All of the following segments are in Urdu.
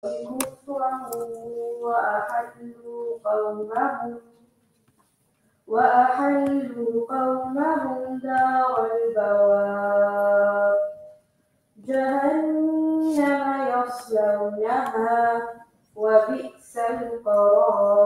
كفرا وأحلوا قومهم دار البوار جهنم يصلونها وبئس القرار.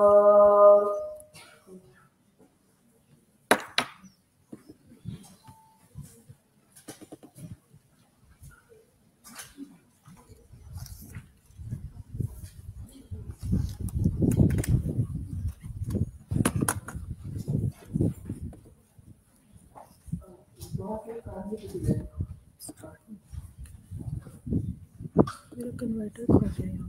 کنورٹر کر رہے ہیں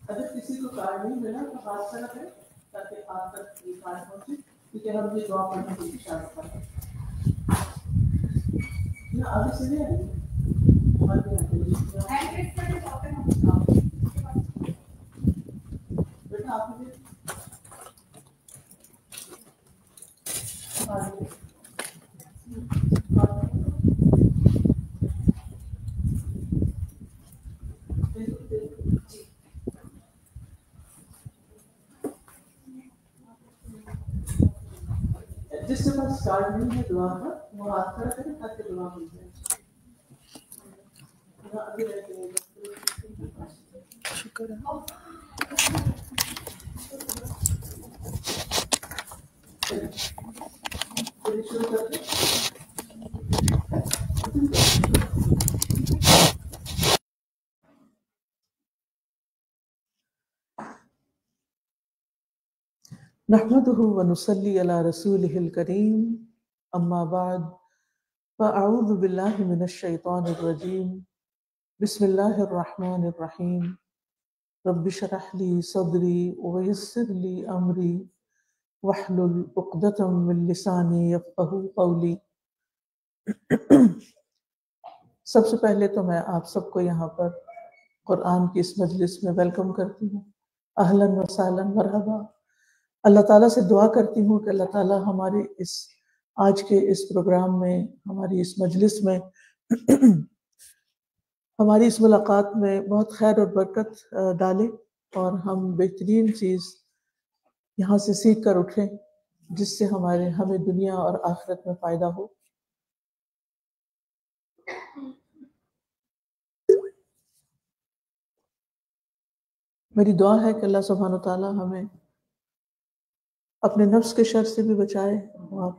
اگر کسی کو کارڈ نہیں ملا تو ہاتھ سے رکھے تاکہ آپ تک یہ کارڈ پہنچے، کیونکہ ہم یہ دعا پڑھنے کی اشارہ کرتے ہیں. آگے سے نہیں آئے بیٹا آپ مجھے جس کے پاس کارڈ نہیں ہے دعا کا وہ ہاتھ کھڑا کرے تاکہ دعا مل جائے. شکر ہے. شروع کرتے نحمده ونصلي على رسوله الكريم اما بعد فاعوذ بالله من الشيطان الرجيم بسم الله الرحمن الرحيم رب اشرح لي صدري ويسر لي امري واحلل عقدة من لساني يفقهوا قولي. سب سے پہلے تو میں آپ سب کو یہاں پر قرآن کی اس مجلس میں ویلکم کرتی ہوں. اہلاً و سہلاً مرحبا. اللہ تعالیٰ سے دعا کرتی ہوں کہ اللہ تعالیٰ ہمارے آج کے اس پروگرام میں، ہماری اس مجلس میں ہماری اس ملاقات میں بہت خیر اور برکت ڈالے اور ہم بہترین چیز یہاں سے سیکھ کر اٹھیں جس سے ہمیں دنیا اور آخرت میں فائدہ ہو. میری دعا ہے کہ اللہ سبحانہ وتعالیٰ ہمیں اپنے نفس کے شر سے بھی بچائے اور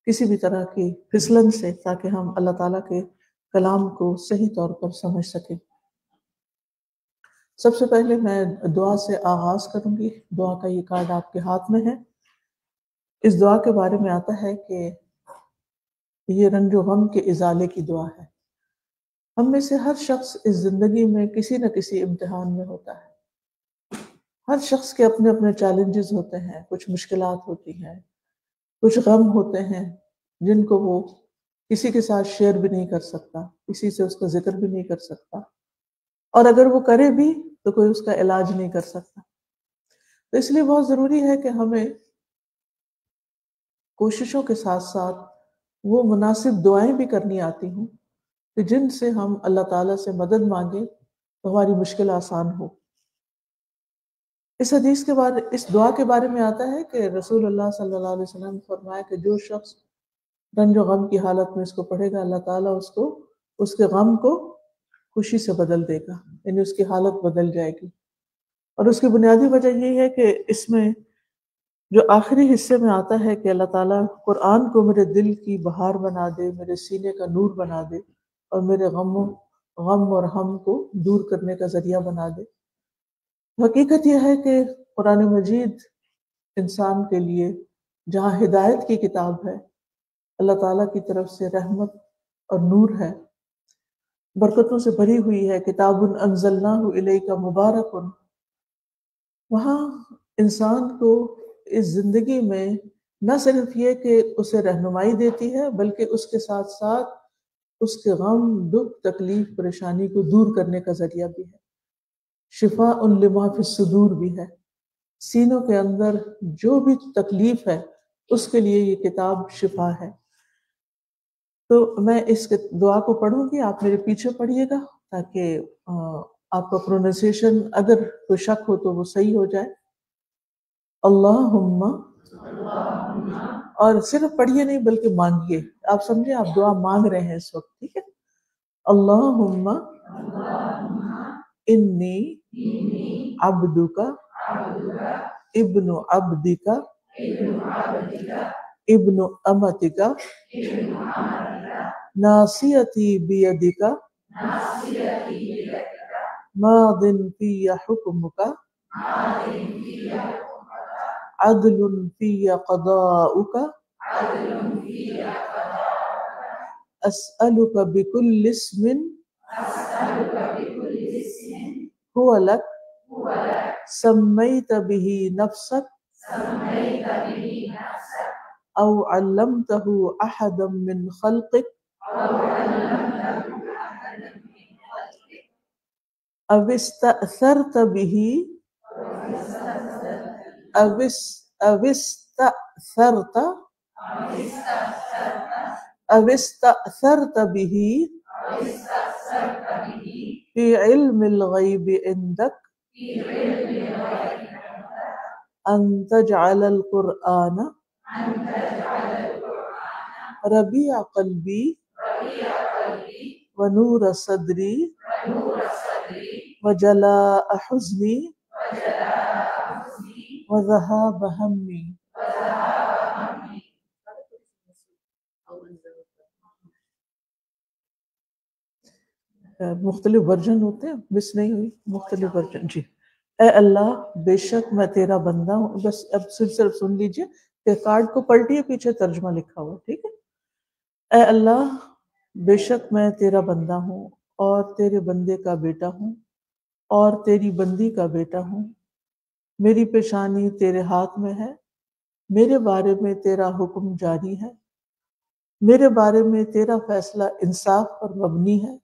کسی بھی طرح کی پھسلن سے، تاکہ ہم اللہ تعالیٰ کے کلام کو صحیح طور پر سمجھ سکیں. سب سے پہلے میں دعا سے آغاز کروں گی. دعا کا یہ کارڈ آپ کے ہاتھ میں ہے. اس دعا کے بارے میں آتا ہے کہ یہ رنج و غم کے ازالے کی دعا ہے. ہم میں سے ہر شخص اس زندگی میں کسی نہ کسی امتحان میں ہوتا ہے. ہر شخص کے اپنے اپنے چیلنجز ہوتے ہیں، کچھ مشکلات ہوتی ہیں، کچھ غم ہوتے ہیں جن کو وہ کسی کے ساتھ شیئر بھی نہیں کر سکتا، کسی سے اس کا ذکر بھی نہیں کر سکتا، اور اگر وہ کرے بھی تو کوئی اس کا علاج نہیں کر سکتا. تو اس لیے بہت ضروری ہے کہ ہمیں کوششوں کے ساتھ ساتھ وہ مناسب دعائیں بھی کرنی آتی ہوں کہ جن سے ہم اللہ تعالیٰ سے مدد مانگیں تو ہماری مشکل آسان ہو. اس حدیث کے بعد اس دعا کے بارے میں آتا ہے کہ رسول اللہ صلی اللہ علیہ وسلم نے فرمایا کہ جو شخص رنج و غم کی حالت میں اس کو پڑھے گا، اللہ تعالیٰ اس کے غم کو خوشی سے بدل دے گا، یعنی اس کی حالت بدل جائے گی. اور اس کی بنیادی وجہ یہ ہے کہ اس میں جو آخری حصے میں آتا ہے کہ اللہ تعالیٰ قرآن کو میرے دل کی بہار بنا دے، میرے سینے کا نور بنا دے اور میرے غم اور ہم کو دور کرنے کا ذریعہ بنا دے. حقیقت یہ ہے کہ قرآن مجید انسان کے لیے جہاں ہدایت کی کتاب ہے، اللہ تعالیٰ کی طرف سے رحمت اور نور ہے، برکتوں سے بھری ہوئی ہے. کتاب انزلناہ الیک مبارک، وہاں انسان کو اس زندگی میں نہ صرف یہ کہ اسے رہنمائی دیتی ہے بلکہ اس کے ساتھ ساتھ اس کے غم، دکھ، تکلیف، پریشانی کو دور کرنے کا ذریعہ بھی ہے، شفاء لما فی الصدور بھی ہے، سینوں کے اندر جو بھی تکلیف ہے اس کے لیے یہ کتاب شفا ہے۔ تو میں اس دعا کو پڑھوں گی، آپ میرے پیچھے پڑھیے گا تاکہ آپ کا پروننسیشن اگر کوئی شک ہو تو وہ صحیح ہو جائے۔ اللہم، اور صرف پڑھیے نہیں بلکہ مانگیے، آپ سمجھے آپ دعا مانگ رہے ہیں اس وقت، ٹھیک ہے؟ اللہم انی عبدک ابن عبدک ابن امتک ناصیتی بیدک ماض فی حکمک عدل فی قضاؤک اسألک بکل اسم هو لک سمیت به نفسک او علمته احدا من خلقک او استأثرت به او استأثرت به فی علم الغیب عندک ان تجعل القرآن ربیع قلبی ونور صدری وجلاء حزنی وذهاب ہمی۔ مختلف ورژن ہوتے ہیں، مس نہیں ہوئی، مختلف ورژن۔ جی، اے اللہ بے شک میں تیرا بندہ ہوں، بس اب صرف سن لیجئے کہ کارڈ کو پلٹیے، پیچھے ترجمہ لکھا ہوا، ٹھیک ہے؟ اے اللہ بے شک میں تیرا بندہ ہوں اور تیرے بندے کا بیٹا ہوں اور تیری بندی کا بیٹا ہوں، میری پیشانی تیرے ہاتھ میں ہے، میرے بارے میں تیرا حکم جاری ہے، میرے بارے میں تیرا فیصلہ انصاف پر مبنی ہے،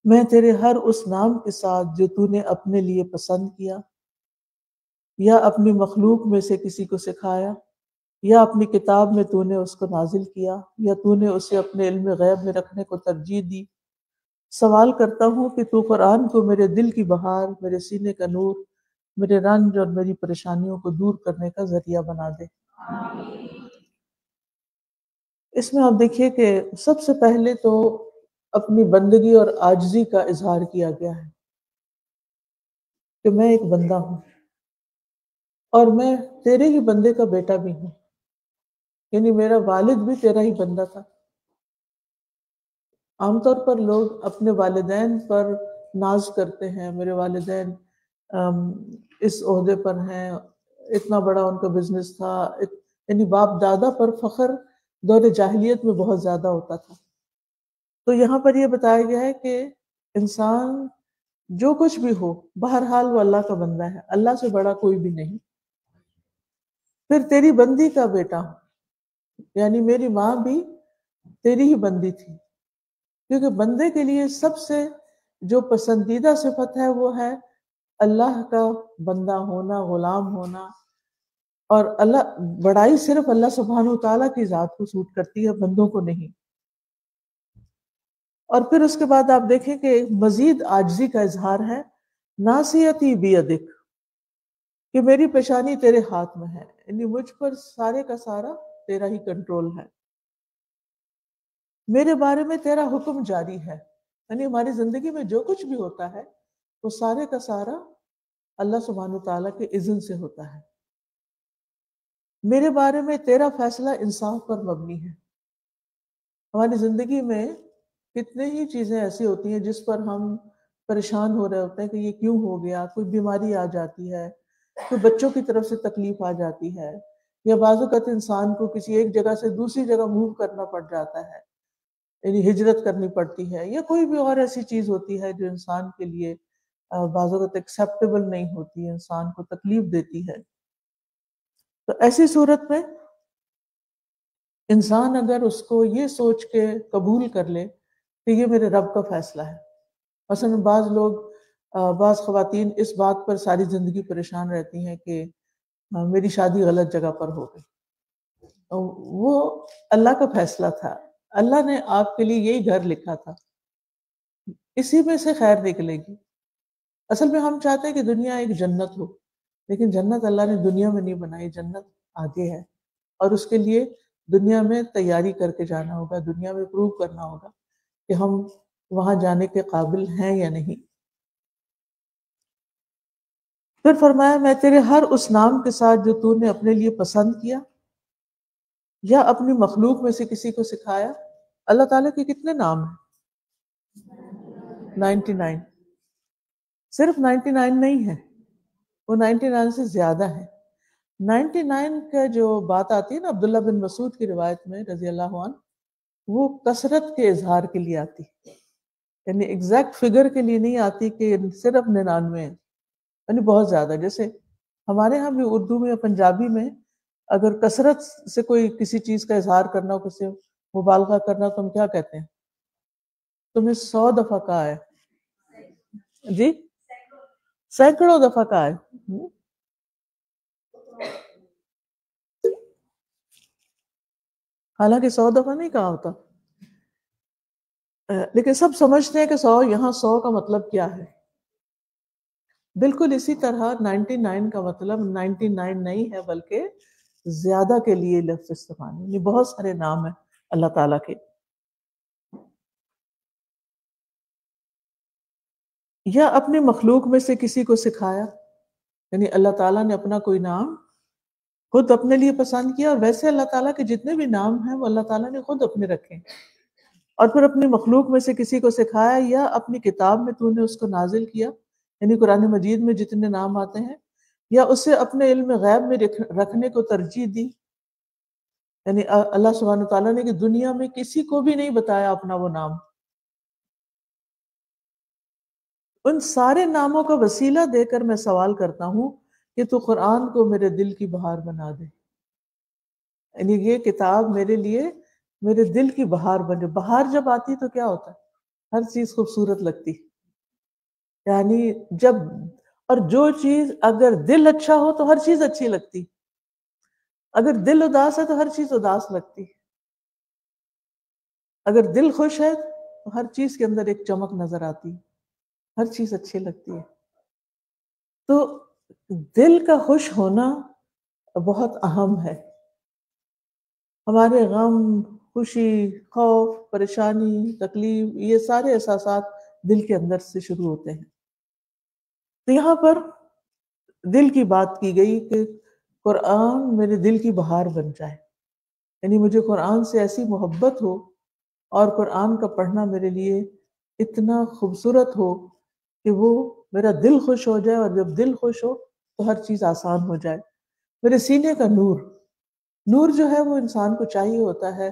میں تیرے ہر اس نام کے ساتھ جو تو نے اپنے لیے پسند کیا یا اپنی مخلوق میں سے کسی کو سکھایا یا اپنی کتاب میں تو نے اس کو نازل کیا یا تو نے اسے اپنے علم غیب میں رکھنے کو ترجیح دی، سوال کرتا ہوں کہ تو قرآن کو میرے دل کی بہار، میرے سینے کا نور، میرے رنج اور میری پریشانیوں کو دور کرنے کا ذریعہ بنا دے۔ اس میں آپ دیکھیے کہ سب سے پہلے تو اپنی بندگی اور عاجزی کا اظہار کیا گیا ہے کہ میں ایک بندہ ہوں اور میں تیرے ہی بندے کا بیٹا بھی ہوں، یعنی میرا والد بھی تیرا ہی بندہ تھا۔ عام طور پر لوگ اپنے والدین پر ناز کرتے ہیں، میرے والدین اس عہدے پر ہیں، اتنا بڑا ان کا بزنس تھا، یعنی باپ دادا پر فخر دور جاہلیت میں بہت زیادہ ہوتا تھا۔ تو یہاں پر یہ بتایا گیا ہے کہ انسان جو کچھ بھی ہو بہرحال وہ اللہ کا بندہ ہے، اللہ سے بڑا کوئی بھی نہیں۔ پھر تیری بندی کا بیٹا ہوں، یعنی میری ماں بھی تیری ہی بندی تھی، کیونکہ بندے کے لیے سب سے جو پسندیدہ صفت ہے وہ ہے اللہ کا بندہ ہونا، غلام ہونا، اور اللہ بڑائی صرف اللہ سبحانہ وتعالیٰ کی ذات کو سوٹ کرتی ہے، بندوں کو نہیں۔ اور پھر اس کے بعد آپ دیکھیں کہ مزید عاجزی کا اظہار ہے، ناصیتی بیدک، کہ میری پیشانی تیرے ہاتھ میں ہے، یعنی مجھ پر سارے کا سارا تیرا ہی کنٹرول ہے، میرے بارے میں تیرا حکم جاری ہے، یعنی ہماری زندگی میں جو کچھ بھی ہوتا ہے وہ سارے کا سارا اللہ سبحانہ وتعالیٰ کے اذن سے ہوتا ہے، میرے بارے میں تیرا فیصلہ انصاف پر مبنی ہے۔ ہماری زندگی میں کتنے ہی چیزیں ایسی ہوتی ہیں جس پر ہم پریشان ہو رہے ہوتے ہیں کہ یہ کیوں ہو گیا، کوئی بیماری آ جاتی ہے، کوئی بچوں کی طرف سے تکلیف آ جاتی ہے، یا بعض اوقات انسان کو کسی ایک جگہ سے دوسری جگہ موو کرنا پڑ جاتا ہے، یعنی ہجرت کرنی پڑتی ہے، یا کوئی بھی اور ایسی چیز ہوتی ہے جو انسان کے لیے بعض اوقات ایکسیپٹیبل نہیں ہوتی، انسان کو تکلیف دیتی ہے۔ تو ایسی صورت میں انسان اگر اس کو یہ سوچ کے قبول کر لے کہ یہ میرے رب کا فیصلہ ہے. مثلا بعض لوگ بعض خواتین اس بات پر ساری زندگی پریشان رہتی ہیں کہ میری شادی غلط جگہ پر ہو گئی. وہ اللہ کا فیصلہ تھا. اللہ نے آپ کے لیے یہی گھر لکھا تھا, اسی میں سے خیر نکلے گی. اصل میں ہم چاہتے ہیں کہ دنیا ایک جنت ہو, لیکن جنت اللہ نے دنیا میں نہیں بنائی, جنت آگے ہے, اور اس کے لیے دنیا میں تیاری کر کے جانا ہوگا, دنیا میں پروو کرنا ہوگا کہ ہم وہاں جانے کے قابل ہیں یا نہیں. پھر فرمایا میں تیرے ہر اس نام کے ساتھ جو تو نے اپنے لیے پسند کیا یا اپنی مخلوق میں سے کسی کو سکھایا. اللہ تعالیٰ کے کتنے نام ہیں؟ 99. صرف 99 نہیں ہے, وہ 99 سے زیادہ ہے. 99 کا جو بات آتی ہے نا عبداللہ بن مسعود کی روایت میں رضی اللہ عنہ, وہ کثرت کے اظہار کے لیے آتی, یعنی ایگزیکٹ فگر کے لیے نہیں آتی کہ صرف 99 ہے, یعنی بہت زیادہ. جیسے ہمارے ہاں بھی اردو میں یا پنجابی میں اگر کثرت سے کوئی کسی چیز کا اظہار کرنا ہو, کسی مبالغہ کرنا, تو ہم کیا کہتے ہیں؟ تمہیں 100 دفعہ کہا ہے, جی سینکڑوں دفعہ کہا ہے. حالانکہ 100 دفعہ نہیں کہا ہوتا, لیکن سب سمجھتے ہیں کہ 100, یہاں 100 کا مطلب کیا ہے. بالکل اسی طرح 99 کا مطلب 99 نہیں ہے, بلکہ زیادہ کے لیے لفظ استعمال ہے. یعنی بہت سارے نام ہیں اللہ تعالیٰ کے. یا اپنی مخلوق میں سے کسی کو سکھایا, یعنی اللہ تعالیٰ نے اپنا کوئی نام خود اپنے لیے پسند کیا, اور ویسے اللہ تعالیٰ کے جتنے بھی نام ہیں وہ اللہ تعالیٰ نے خود اپنے رکھے, اور پھر اپنی مخلوق میں سے کسی کو سکھایا, یا اپنی کتاب میں تو نے اس کو نازل کیا, یعنی قرآن مجید میں جتنے نام آتے ہیں, یا اسے اپنے علم غیب میں رکھنے کو ترجیح دی. یعنی اللہ سبحانہ تعالیٰ نے کہ دنیا میں کسی کو بھی نہیں بتایا اپنا وہ نام. ان سارے ناموں کا وسیلہ دے کر میں سوال کرتا ہوں کہ تو قرآن کو میرے دل کی بہار بنا دے. یعنی یہ کتاب میرے لیے میرے دل کی بہار بنے. بہار جب آتی تو کیا ہوتا ہے؟ ہر چیز خوبصورت لگتی. یعنی جب, اور جو چیز اگر دل اچھا ہو تو ہر چیز اچھی لگتی, اگر دل اداس ہے تو ہر چیز اداس لگتی, اگر دل خوش ہے تو ہر چیز کے اندر ایک چمک نظر آتی, ہر چیز اچھی لگتی ہے. تو دل کا خوش ہونا بہت اہم ہے. ہمارے غم, خوشی, خوف, پریشانی, تکلیف, یہ سارے احساسات دل کے اندر سے شروع ہوتے ہیں. تو یہاں پر دل کی بات کی گئی کہ قرآن میرے دل کی بہار بن جائے, یعنی مجھے قرآن سے ایسی محبت ہو اور قرآن کا پڑھنا میرے لیے اتنا خوبصورت ہو کہ وہ میرا دل خوش ہو جائے, اور جب دل خوش ہو تو ہر چیز آسان ہو جائے. میرے سینے کا نور جو ہے وہ انسان کو چاہیے ہوتا ہے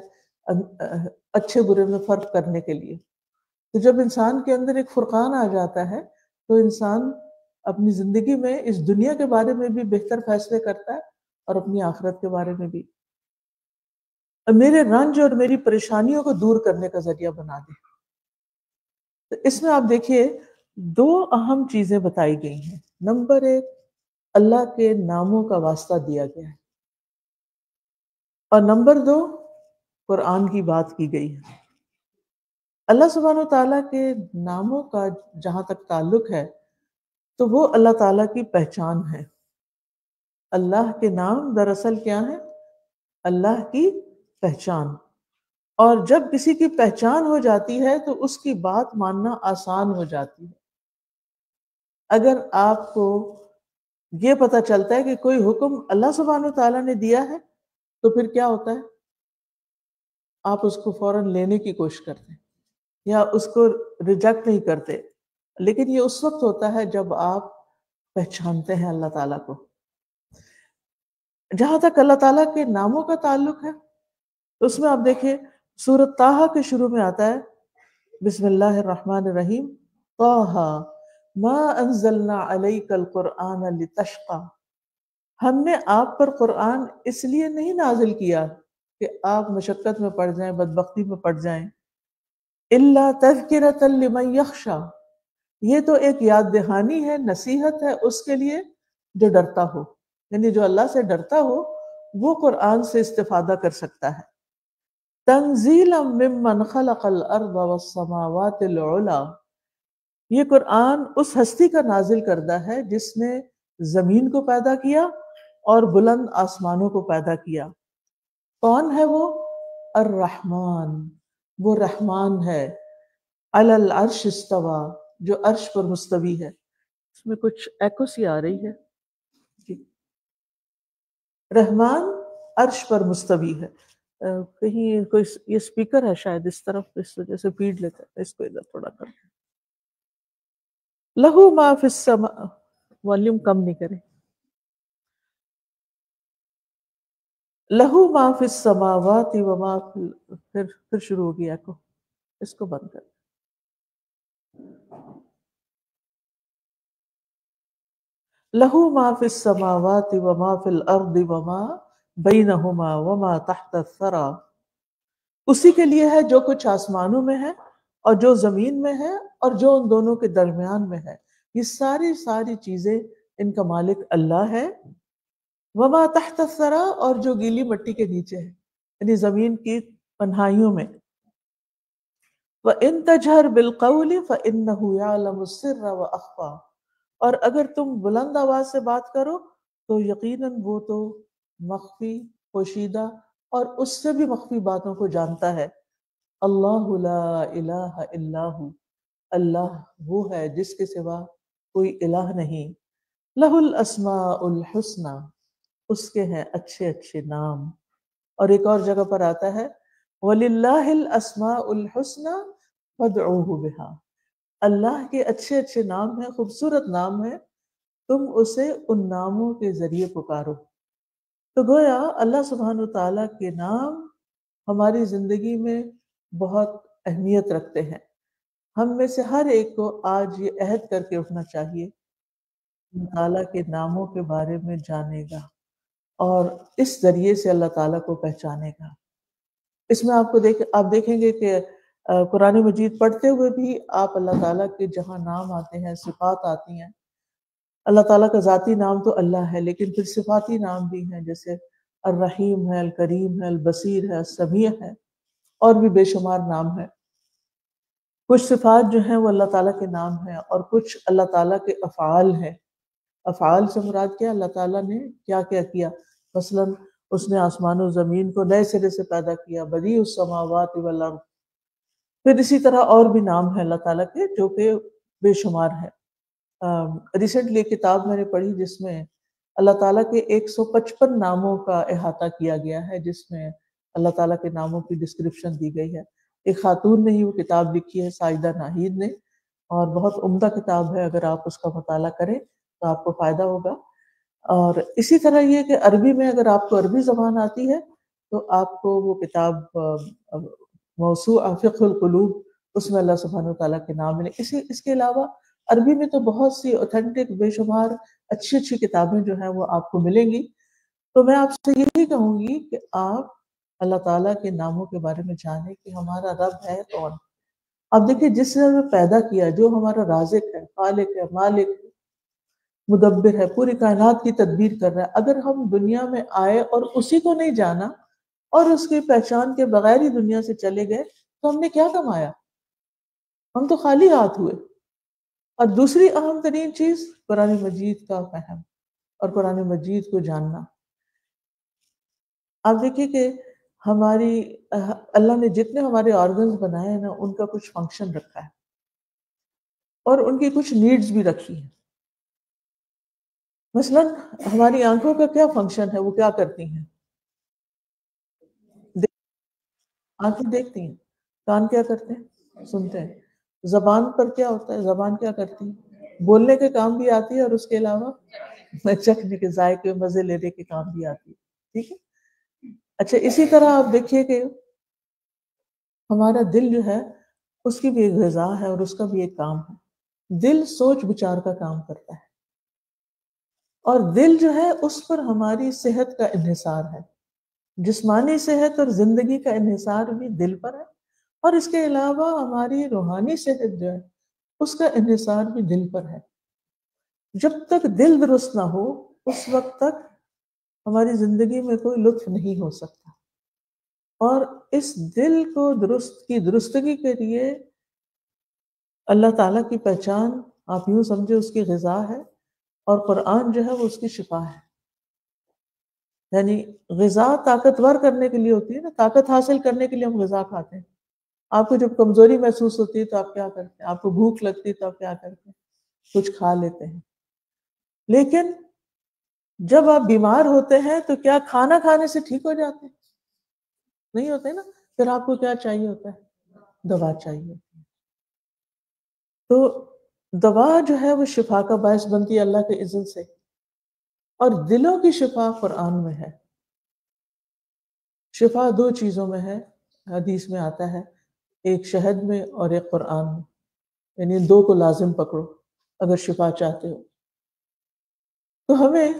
اچھے برے میں فرق کرنے کے لیے. تو جب انسان کے اندر ایک فرقان آ جاتا ہے تو انسان اپنی زندگی میں اس دنیا کے بارے میں بھی بہتر فیصلے کرتا ہے اور اپنی آخرت کے بارے میں بھی. میرے رنج اور میری پریشانیوں کو دور کرنے کا ذریعہ بنا دے. تو اس میں آپ دیکھیے 2 اہم چیزیں بتائی گئی ہیں. نمبر 1, اللہ کے ناموں کا واسطہ دیا گیا ہے, اور نمبر 2, قرآن کی بات کی گئی ہے. اللہ سبحانہ وتعالیٰ کے ناموں کا جہاں تک تعلق ہے تو وہ اللہ تعالیٰ کی پہچان ہے. اللہ کے نام دراصل کیا ہے؟ اللہ کی پہچان. اور جب کسی کی پہچان ہو جاتی ہے تو اس کی بات ماننا آسان ہو جاتی ہے. اگر آپ کو یہ پتہ چلتا ہے کہ کوئی حکم اللہ سبحانہ وتعالیٰ نے دیا ہے تو پھر کیا ہوتا ہے؟ آپ اس کو فوراً لینے کی کوشش کرتے ہیں یا اس کو ریجیکٹ نہیں کرتے. لیکن یہ اس وقت ہوتا ہے جب آپ پہچانتے ہیں اللہ تعالیٰ کو. جہاں تک اللہ تعالیٰ کے ناموں کا تعلق ہے اس میں آپ دیکھیں سورۃ طٰہٰ کے شروع میں آتا ہے بسم اللہ الرحمن الرحیم, طٰہٰ ما انزلنا علیک القرآن لتشقی. ہم نے آپ پر قرآن اس لیے نہیں نازل کیا کہ آپ مشقت میں پڑ جائیں, بدبختی میں پڑ جائیں. الا تذکرۃ لمن یخشی، یہ تو ایک یاد دہانی ہے، نصیحت ہے اس کے لیے جو ڈرتا ہو، یعنی جو اللہ سے ڈرتا ہو وہ قرآن سے استفادہ کر سکتا ہے۔ تنزیلا ممن خلق الارض والسماوات العلی، یہ قرآن اس ہستی کا نازل کردہ ہے جس نے زمین کو پیدا کیا اور بلند آسمانوں کو پیدا کیا۔ کون ہے وہ؟ الرحمن، وہ رحمان ہے، علی العرش استوى، جو عرش پر مستوی ہے۔ اس میں کچھ ایکو سی آ رہی ہے جی۔ رحمان عرش پر مستوی ہے۔ کہیں کوئی یہ سپیکر ہے شاید اس طرف، اس وجہ سے فیڈ لیتا ہے، اس کو ادھر تھوڑا کر لہو ما فی السماء، والیوم کم نہیں کریں، لہو ما فی السماوات وما فی پھر شروع ہو گیا ایکو، اس کو بند کر۔ لہو ما فی السماوات وما فی الارض وما بینہما وما تحت الثری، اسی کے لیے ہے جو کچھ آسمانوں میں ہے اور جو زمین میں ہے اور جو ان دونوں کے درمیان میں ہے، یہ ساری چیزیں ان کا مالک اللہ ہے۔ وما تحت الثری، اور جو گیلی مٹی کے نیچے ہے، یعنی زمین کی پنہائیوں میں۔ وَإِن تَجْهَرْ بِالْقَوْلِ فَإِنَّهُ يَعْلَمُ السِّرَّ وَأَخْفَى، اور اگر تم بلند آواز سے بات کرو تو یقیناً وہ تو مخفی، پوشیدہ اور اس سے بھی مخفی باتوں کو جانتا ہے۔ اللہ لا الہ الا ہو، اللہ وہ ہے جس کے سوا کوئی الہ نہیں۔ لہ الاسماء الحسنی، اس کے ہیں اچھے اچھے نام۔ اور ایک اور جگہ پر آتا ہے وَلِلَّهِ الْأَسْمَاءُ الْحُسْنَى فَادْعُوهُ بِهَا، اللہ کے اچھے اچھے نام ہیں، خوبصورت نام ہیں، تم اسے ان ناموں کے ذریعے پکارو۔ تو گویا اللہ سبحانہ تعالیٰ کے نام ہماری زندگی میں بہت اہمیت رکھتے ہیں۔ ہم میں سے ہر ایک کو آج یہ عہد کر کے اٹھنا چاہیے، اللہ تعالیٰ کے ناموں کے بارے میں جانے گا اور اس ذریعے سے اللہ تعالیٰ کو پہچانے گا۔ اس میں آپ دیکھیں گے کہ قرآن مجید پڑھتے ہوئے بھی آپ اللہ تعالیٰ کے جہاں نام آتے ہیں، صفات آتی ہیں، اللہ تعالیٰ کا ذاتی نام تو اللہ ہے، لیکن پھر صفاتی نام بھی ہیں، جیسے الرحیم ہے، الکریم ہے، البصیر ہے، السمیع ہے، اور بھی بے شمار نام ہیں۔ کچھ صفات جو ہیں وہ اللہ تعالیٰ کے نام ہیں اور کچھ اللہ تعالیٰ کے افعال ہیں۔ افعال سے مراد کیا؟ اللہ تعالیٰ نے کیا کیا کیا، مثلاً اس نے آسمان و زمین کو نئے سرے سے پیدا کیا، بدیع السماوات والارض۔ پھر اسی طرح اور بھی نام ہیں اللہ تعالیٰ کے جو کہ بے شمار ہیں۔ ریسنٹلی ایک کتاب میں نے پڑھی جس میں اللہ تعالیٰ کے 155 ناموں کا احاطہ کیا گیا ہے، جس میں اللہ تعالیٰ کے ناموں کی ڈسکرپشن دی گئی ہے۔ ایک خاتون نے ہی وہ کتاب لکھی ہے، ساجدہ ناہید نے، اور بہت عمدہ کتاب ہے، اگر آپ اس کا مطالعہ کریں تو آپ کو فائدہ ہوگا۔ اور اسی طرح یہ کہ عربی میں اگر آپ کو عربی زبان آتی ہے تو آپ کو وہ کتاب موسوعہ فقہ القلوب، اس میں اللہ سبحانہ وتعالیٰ کے نام ملے۔ اس کے علاوہ عربی میں تو بہت سی اوتھینٹک بے شمار اچھی اچھی کتابیں جو ہیں وہ آپ کو ملیں گی۔ تو میں آپ سے یہی کہوں گی کہ آپ اللہ تعالیٰ کے ناموں کے بارے میں جانیں کہ ہمارا رب ہے کون۔ اب دیکھیں جس نے ہمیں پیدا کیا، جو ہمارا رازق ہے، خالق ہے، مالک ہے، مدبر ہے، پوری کائنات کی تدبیر کر رہا ہے، اگر ہم دنیا میں آئے اور اسی کو نہیں جانا اور اس کی پہچان کے بغیر ہی دنیا سے چلے گئے تو ہم نے کیا کمایا؟ ہم تو خالی ہاتھ ہوئے۔ اور دوسری اہم ترین چیز قرآن مجید کا فہم اور قرآن مجید کو جاننا۔ آپ دیکھیے کہ اللہ نے جتنے ہمارے آرگنز بنائے ہیں نا، ان کا کچھ فنکشن رکھا ہے اور ان کی کچھ نیڈز بھی رکھی ہیں۔ مثلاً ہماری آنکھوں کا کیا فنکشن ہے، وہ کیا کرتی ہیں؟ آنکھیں دیکھتی ہیں، کان کیا کرتے ہیں؟ سنتے ہیں۔ زبان پر کیا ہوتا ہے؟ زبان کیا کرتی ہے؟ بولنے کے کام بھی آتی ہے اور اس کے علاوہ چکھنے کے، ذائقے، مزے لینے کے کام بھی آتی ہے۔ ٹھیک ہے؟ اچھا، اسی طرح آپ دیکھیے کہ ہمارا دل جو ہے اس کی بھی ایک غذا ہے اور اس کا بھی ایک کام ہے۔ دل سوچ بچار کا کام کرتا ہے اور دل جو ہے اس پر ہماری صحت کا انحصار ہے۔ جسمانی صحت اور زندگی کا انحصار بھی دل پر ہے اور اس کے علاوہ ہماری روحانی صحت جو ہے اس کا انحصار بھی دل پر ہے. جب تک دل درست نہ ہو اس وقت تک ہماری زندگی میں کوئی لطف نہیں ہو سکتا. اور اس دل کو درستگی کے لیے اللہ تعالیٰ کی پہچان آپ یوں سمجھے اس کی غذا ہے، اور قرآن جو ہے وہ اس کی شفا ہے. یعنی غذا طاقتور کرنے کے لیے ہوتی ہے نا، طاقت حاصل کرنے کے لیے ہم غذا کھاتے ہیں. آپ کو جب کمزوری محسوس ہوتی ہے تو آپ کیا کرتے ہیں؟ آپ کو بھوک لگتی ہے تو آپ کیا کرتے ہیں؟ کچھ کھا لیتے ہیں. لیکن جب آپ بیمار ہوتے ہیں تو کیا کھانا کھانے سے ٹھیک ہو جاتے ہیں؟ نہیں ہوتے نا. پھر آپ کو کیا چاہیے ہوتا ہے؟ دوا چاہیے ہوتی ہے. تو دوا جو ہے وہ شفا کا باعث بنتی ہے اللہ کے اذن سے، اور دلوں کی شفا قرآن میں ہے. شفا دو چیزوں میں ہے، حدیث میں آتا ہے، ایک شہد میں اور ایک قرآن میں. یعنی ان دو کو لازم پکڑو اگر شفا چاہتے ہو. تو ہمیں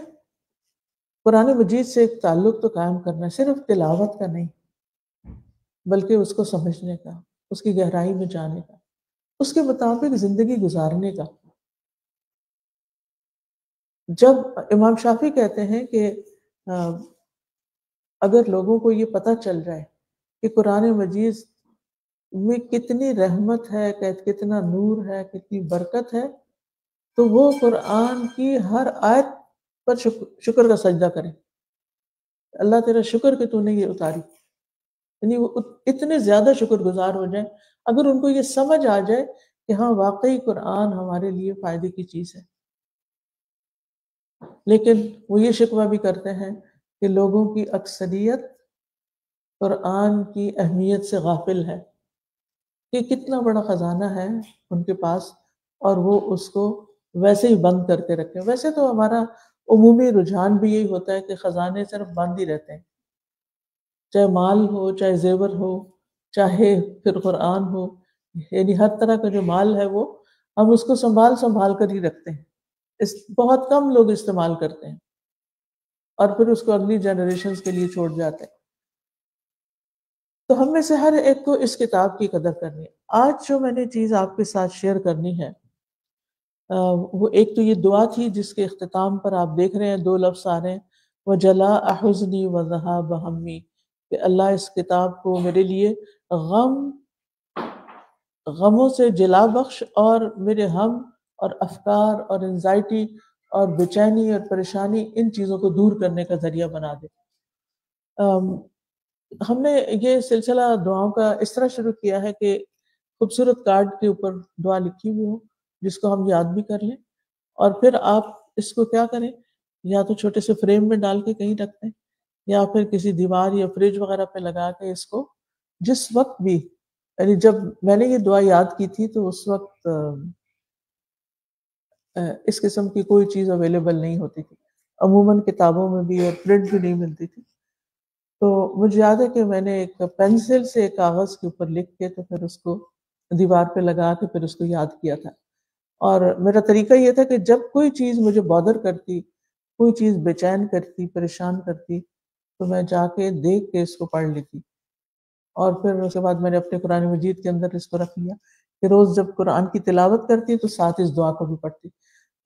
قرآن مجید سے ایک تعلق تو قائم کرنا ہے، صرف تلاوت کا نہیں بلکہ اس کو سمجھنے کا، اس کی گہرائی میں جانے کا، اس کے مطابق زندگی گزارنے کا. جب امام شافعی کہتے ہیں کہ اگر لوگوں کو یہ پتہ چل جائے کہ قرآن مجید میں کتنی رحمت ہے، کتنا نور ہے، کتنی برکت ہے، تو وہ قرآن کی ہر آیت پر شکر کا سجدہ کریں. اللہ تیرا شکر کہ تو نے یہ اتاری. یعنی وہ اتنے زیادہ شکر گزار ہو جائیں اگر ان کو یہ سمجھ آ جائے کہ ہاں واقعی قرآن ہمارے لیے فائدے کی چیز ہے. لیکن وہ یہ شکوہ بھی کرتے ہیں کہ لوگوں کی اکثریت قرآن کی اہمیت سے غافل ہے، کہ کتنا بڑا خزانہ ہے ان کے پاس اور وہ اس کو ویسے ہی بند کر کے رکھے. ویسے تو ہمارا عمومی رجحان بھی یہی ہوتا ہے کہ خزانے صرف بند ہی رہتے ہیں، چاہے مال ہو، چاہے زیور ہو، چاہے پھر قرآن ہو. یعنی ہر طرح کا جو مال ہے وہ ہم اس کو سنبھال کر ہی رکھتے ہیں. بہت کم لوگ استعمال کرتے ہیں اور پھر اس کو اگلی جنریشنز کے لیے چھوڑ جاتے ہیں. تو ہم میں سے ہر ایک کو اس کتاب کی قدر کرنی ہے. آج جو میں نے چیز آپ کے ساتھ شیئر کرنی ہے وہ ایک تو یہ دعا تھی جس کے اختتام پر آپ دیکھ رہے ہیں دو لفظ آ رہے ہیں، وَجَلَاءَ حُزْنِي وَذَهَابَ ہَمِّي، کہ اللہ اس کتاب کو میرے لیے غموں سے جلا بخش اور میرے ہم اور افکار اور انزائٹی اور بے چینی اور پریشانی ان چیزوں کو دور کرنے کا ذریعہ بنا دے. ہم نے یہ سلسلہ دعاؤں کا اس طرح شروع کیا ہے کہ خوبصورت کارڈ کے اوپر دعا لکھی ہوئی ہو جس کو ہم یاد بھی کر لیں، اور پھر آپ اس کو کیا کریں، یا تو چھوٹے سے فریم میں ڈال کے کہیں رکھ دیں یا پھر کسی دیوار یا فریج وغیرہ پہ لگا کے اس کو جس وقت بھی، یعنی جب میں نے یہ دعا یاد کی تھی تو اس وقت اس قسم کی کوئی چیز اویلیبل نہیں ہوتی تھی، عموماً کتابوں میں بھی اور پرنٹ بھی نہیں ملتی تھی. تو مجھے یاد ہے کہ میں نے ایک پینسل سے ایک کاغذ کے اوپر لکھ کے تو پھر اس کو دیوار پہ لگا کے پھر اس کو یاد کیا تھا. اور میرا طریقہ یہ تھا کہ جب کوئی چیز مجھے بادر کرتی، کوئی چیز بے چین کرتی، پریشان کرتی، تو میں جا کے دیکھ کے اس کو پڑھ لیتی. اور پھر اس کے بعد میں نے اپنے قرآن مجید کے اندر اس کو رکھ لیا کہ روز جب قرآن کی تلاوت کرتی تو ساتھ اس دعا کو بھی پڑھتی.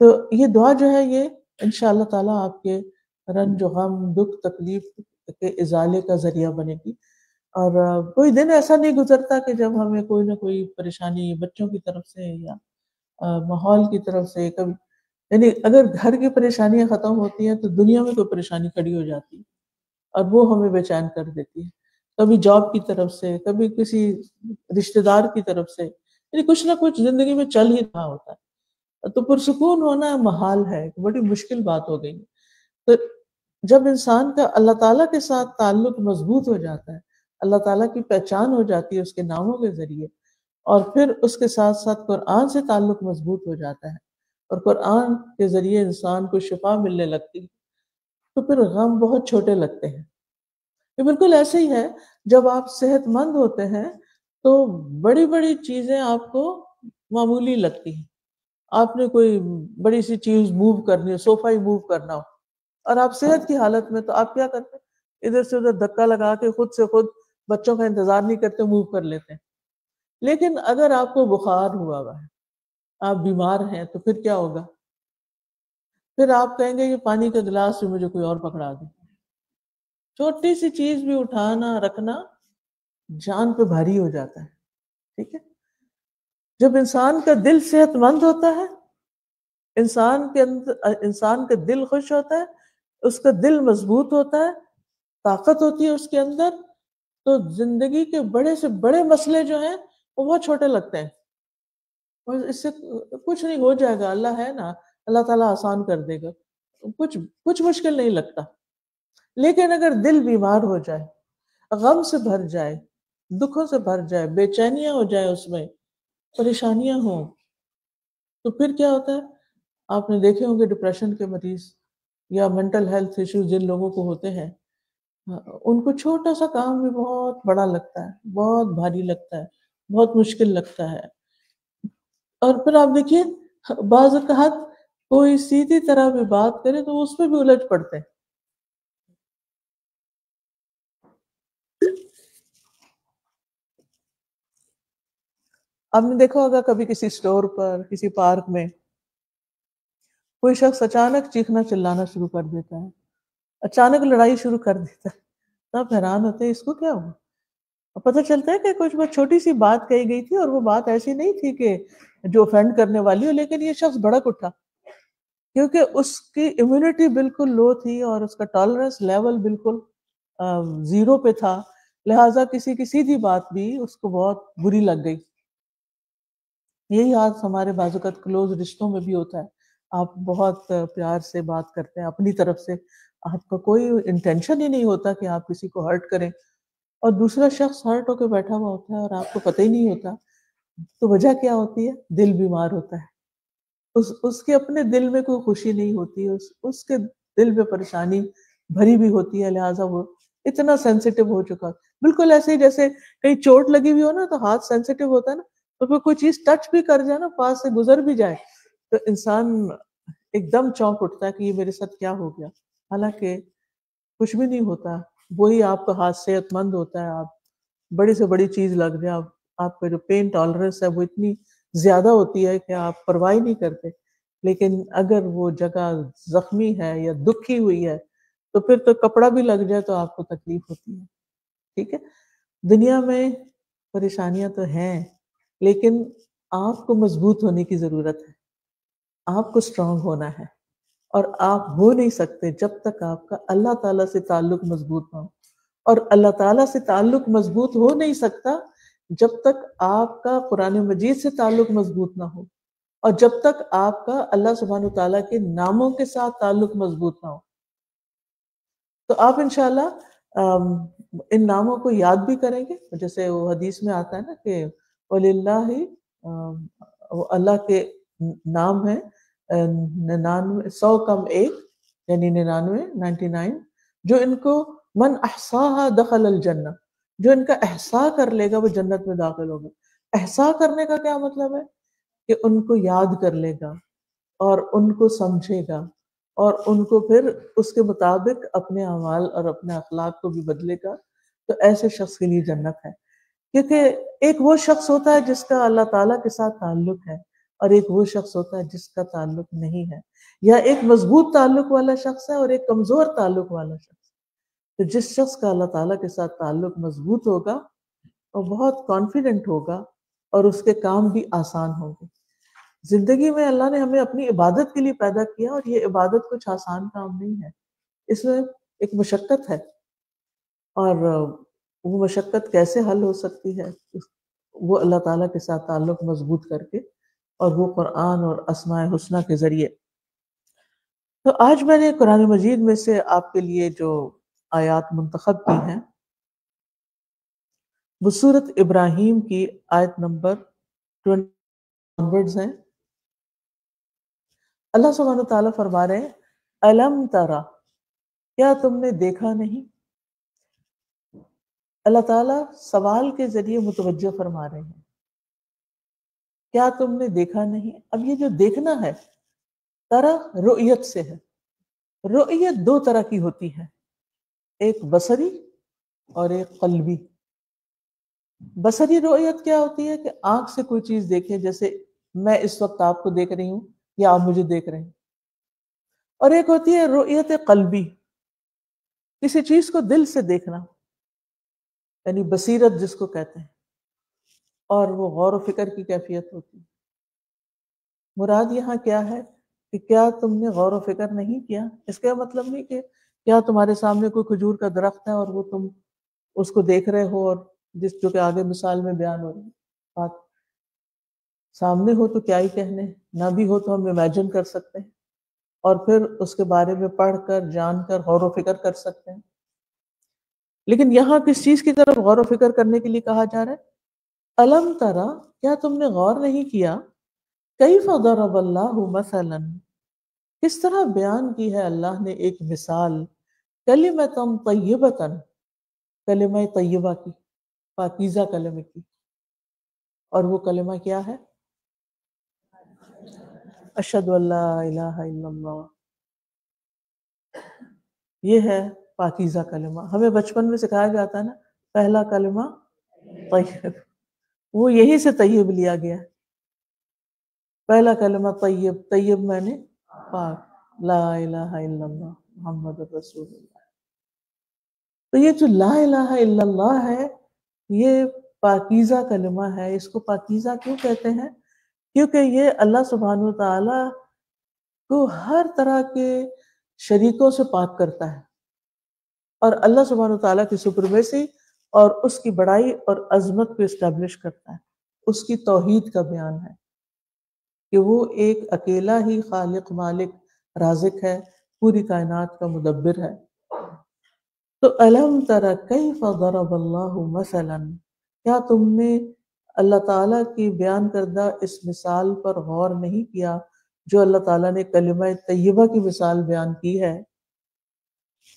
تو یہ دعا جو ہے یہ انشاءاللہ تعالیٰ آپ کے رنج و غم، دکھ تکلیف کے ازالے کا ذریعہ بنے گی. اور کوئی دن ایسا نہیں گزرتا کہ جب ہمیں کوئی نہ کوئی پریشانی بچوں کی طرف سے یا ماحول کی طرف سے کبھی، یعنی اگر گھر کی پریشانیاں ختم ہوتی ہیں تو دنیا میں کوئی پریشانی کھڑی ہو جاتی ہے اور وہ ہمیں بے چین کر دیتی ہے. کبھی جاب کی طرف سے، کبھی کسی رشتہ دار کی طرف سے، یعنی کچھ نہ کچھ زندگی میں چل ہی رہا ہوتا ہے. تو پرسکون ہونا محال ہے، بڑی مشکل بات ہو گئی. تو جب انسان کا اللہ تعالیٰ کے ساتھ تعلق مضبوط ہو جاتا ہے، اللہ تعالیٰ کی پہچان ہو جاتی ہے اس کے ناموں کے ذریعے، اور پھر اس کے ساتھ ساتھ قرآن سے تعلق مضبوط ہو جاتا ہے اور قرآن کے ذریعے انسان کو شفا ملنے لگتی ہے، تو پھر غم بہت چھوٹے لگتے ہیں. یہ بالکل ایسے ہی ہے جب آپ صحت مند ہوتے ہیں تو بڑی بڑی چیزیں آپ کو معمولی لگتی ہیں. آپ نے کوئی بڑی سی چیز موو کرنی ہے، صوفہ ہی موو کرنا ہو، اور آپ صحت کی حالت میں، تو آپ کیا کرتے ہیں؟ ادھر سے ادھر دھکا لگا کے خود سے خود، بچوں کا انتظار نہیں کرتے، موو کر لیتے ہیں. لیکن اگر آپ کو بخار ہوا ہے، آپ بیمار ہیں، تو پھر کیا ہوگا؟ پھر آپ کہیں گے یہ پانی کا گلاس بھی مجھے کوئی اور پکڑا دے. چھوٹی سی چیز بھی اٹھانا رکھنا جان پہ بھاری ہو جاتا ہے. ٹھیک ہے. جب انسان کا دل صحت مند ہوتا ہے، انسان کا دل خوش ہوتا ہے، اس کا دل مضبوط ہوتا ہے، طاقت ہوتی ہے اس کے اندر، تو زندگی کے بڑے سے بڑے مسئلے جو ہیں وہ بہت چھوٹے لگتے ہیں. اور اس سے کچھ نہیں، ہو جائے گا، اللہ ہے نا، اللہ تعالیٰ آسان کر دے گا، کچھ مشکل نہیں لگتا. لیکن اگر دل بیمار ہو جائے، غم سے بھر جائے، دکھوں سے بھر جائے، بے چینیاں ہو جائے، اس میں پریشانیاں ہوں، تو پھر کیا ہوتا ہے؟ آپ نے دیکھے ہوں گے ڈپریشن کے مریض یا منٹل ہیلتھ ایشوز جن لوگوں کو ہوتے ہیں، ان کو چھوٹا سا کام بھی بہت بڑا لگتا ہے، بہت بھاری لگتا ہے، بہت مشکل لگتا ہے. اور پھر آپ دیکھیے بعض اوقات کوئی سیدھی طرح بھی بات کرے تو اس پہ بھی الجھ پڑتے ہیں. آپ نے دیکھا ہوگا کبھی کسی سٹور پر، کسی پارک میں کوئی شخص اچانک چیخنا چلانا شروع کر دیتا ہے، اچانک لڑائی شروع کر دیتا ہے. تب حیران ہوتے ہیں اس کو کیا ہوا. اور پتہ چلتا ہے کہ کچھ بہت چھوٹی سی بات کہی گئی تھی، اور وہ بات ایسی نہیں تھی کہ جو افینڈ کرنے والی ہو، لیکن یہ شخص بھڑک اٹھا کیونکہ اس کی امیونٹی بالکل لو تھی اور اس کا ٹالرنس لیول بالکل زیرو پہ تھا، لہٰذا کسی کی سیدھی بات بھی اس کو بہت بری لگ گئی. یہی حال ہمارے بعض اوقات کلوز رشتوں میں بھی ہوتا ہے. آپ بہت پیار سے بات کرتے ہیں، اپنی طرف سے آپ کا کوئی انٹینشن ہی نہیں ہوتا کہ آپ کسی کو ہرٹ کریں، اور دوسرا شخص ہرٹ ہو کے بیٹھا ہوا ہوتا ہے اور آپ کو پتہ ہی نہیں ہوتا. تو وجہ کیا ہوتی ہے؟ دل بیمار ہوتا ہے. اس کے اپنے دل میں کوئی خوشی نہیں ہوتی، اس کے دل میں پریشانی بھری بھی ہوتی ہے، لہٰذا وہ اتنا سینسیٹیو ہو چکا. بالکل ایسے ہی جیسے کہیں چوٹ لگی ہوئی ہو نا تو ہاتھ سینسیٹیو ہوتا ہے نا، تو پھر کوئی چیز ٹچ بھی کر جائے نا، پاس سے گزر بھی جائے، تو انسان ایک دم چونک اٹھتا ہے کہ یہ میرے ساتھ کیا ہو گیا. حالانکہ کچھ بھی نہیں ہوتا، وہی آپ کا ہاتھ صحت مند ہوتا ہے. آپ بڑی سے بڑی چیز لگ جائے، آپ کا جو پین ٹالرنس ہے وہ اتنی زیادہ ہوتی ہے کہ آپ پرواہ نہیں کرتے. لیکن اگر وہ جگہ زخمی ہے یا دکھی ہوئی ہے تو پھر تو کپڑا بھی لگ جائے تو آپ کو تکلیف ہوتی ہے. ٹھیک ہے. دنیا میں پریشانیاں تو ہیں، لیکن آپ کو مضبوط ہونے کی ضرورت ہے، آپ کو اسٹرانگ ہونا ہے، اور آپ ہو نہیں سکتے جب تک آپ کا اللہ تعالیٰ سے تعلق مضبوط نہ ہو. اور اللہ تعالیٰ سے تعلق مضبوط ہو نہیں سکتا جب تک آپ کا قرآن مجید سے تعلق مضبوط نہ ہو، اور جب تک آپ کا اللہ سبحانہ وتعالیٰ کے ناموں کے ساتھ تعلق مضبوط نہ ہو. تو آپ انشاءاللہ ان ناموں کو یاد بھی کریں گے، جیسے وہ حدیث میں آتا ہے نا کہ وَلِلَّهِ، اللہ کے نام ہیں 100 کم 1، یعنی 99 جو ان کو من احصاها دخل الجنہ، جو ان کا احصاء کر لے گا وہ جنت میں داخل ہوگا. احصاء کرنے کا کیا مطلب ہے؟ کہ ان کو یاد کر لے گا اور ان کو سمجھے گا اور ان کو پھر اس کے مطابق اپنے اعمال اور اپنے اخلاق کو بھی بدلے گا. تو ایسے شخص کے لیے جنت ہے. کیونکہ ایک وہ شخص ہوتا ہے جس کا اللہ تعالیٰ کے ساتھ تعلق ہے، اور ایک وہ شخص ہوتا ہے جس کا تعلق نہیں ہے، یا ایک مضبوط تعلق والا شخص ہے اور ایک کمزور تعلق والا شخص. تو جس شخص کا اللہ تعالیٰ کے ساتھ تعلق مضبوط ہوگا وہ بہت کانفیڈنٹ ہوگا اور اس کے کام بھی آسان ہوں گے. زندگی میں اللہ نے ہمیں اپنی عبادت کے لیے پیدا کیا، اور یہ عبادت کچھ آسان کام نہیں ہے، اس میں ایک مشقت ہے. اور وہ مشقت کیسے حل ہو سکتی ہے؟ وہ اللہ تعالیٰ کے ساتھ تعلق مضبوط کر کے، اور وہ قرآن اور اسماء حسنہ کے ذریعے. تو آج میں نے قرآن مجید میں سے آپ کے لیے جو آیات منتخب کی ہیں وہ سورۃ ابراہیم کی آیت نمبر 20 ہیں. اللہ سبحانہ تعالیٰ فرما رہے ہیں الم ترا، کیا تم نے دیکھا نہیں؟ اللہ تعالیٰ سوال کے ذریعے متوجہ فرما رہے ہیں کیا تم نے دیکھا نہیں. اب یہ جو دیکھنا ہے ترا رؤیت سے ہے. رؤیت دو طرح کی ہوتی ہے، ایک بصری اور ایک قلبی. بصری رؤیت کیا ہوتی ہے کہ آنکھ سے کوئی چیز دیکھیں، جیسے میں اس وقت آپ کو دیکھ رہی ہوں یا آپ مجھے دیکھ رہے ہیں. اور ایک ہوتی ہے رؤیت قلبی، کسی چیز کو دل سے دیکھنا، یعنی بصیرت جس کو کہتے ہیں، اور وہ غور و فکر کی کیفیت ہوتی ہے. مراد یہاں کیا ہے کہ کیا تم نے غور و فکر نہیں کیا؟ اس کا مطلب نہیں کہ کیا تمہارے سامنے کوئی کھجور کا درخت ہے اور وہ تم اس کو دیکھ رہے ہو، اور جو کہ آگے مثال میں بیان ہو رہی ہے بات، سامنے ہو تو کیا ہی کہنے، نہ بھی ہو تو ہم امیجن کر سکتے ہیں اور پھر اس کے بارے میں پڑھ کر جان کر غور و فکر کر سکتے ہیں. لیکن یہاں کس چیز کی طرف غور و فکر کرنے کے لیے کہا جا رہا ہے؟ الم ترا، کیا تم نے غور نہیں کیا، کیف ضرب اللہ مثلا، کس طرح بیان کی ہے اللہ نے ایک مثال، کلمۃ طیبۃ، کلمہ طیبہ کی، پاکیزہ کلمہ کی. اور وہ کلمہ کیا ہے؟ اشہد ان لا الہ الا اللہ. یہ ہے پاکیزہ کلمہ. ہمیں بچپن میں سکھایا جاتا ہے نا، پہلا کلمہ طیب، وہ یہی سے طیب لیا گیا ہے. پہلا کلمہ طیب، طیب میں نے پاک، لا الہ الا اللہ محمد رسول اللہ. تو یہ جو لا الہ الا اللہ ہے، یہ پاکیزہ کلمہ ہے. اس کو پاکیزہ کیوں کہتے ہیں؟ کیونکہ یہ اللہ سبحانہ وتعالی کو ہر طرح کے شریکوں سے پاک کرتا ہے، اور اللہ سبحانہ وتعالی کی سپرمیسی اور اس کی بڑائی اور عظمت کو اسٹیبلش کرتا ہے. اس کی توحید کا بیان ہے کہ وہ ایک اکیلا ہی خالق، مالک، رازق ہے، پوری کائنات کا مدبر ہے. تو الم تر کیف ضرب اللہ مثلا، کیا تم نے اللہ تعالیٰ کی بیان کردہ اس مثال پر غور نہیں کیا جو اللہ تعالیٰ نے کلمہ طیبہ کی مثال بیان کی ہے؟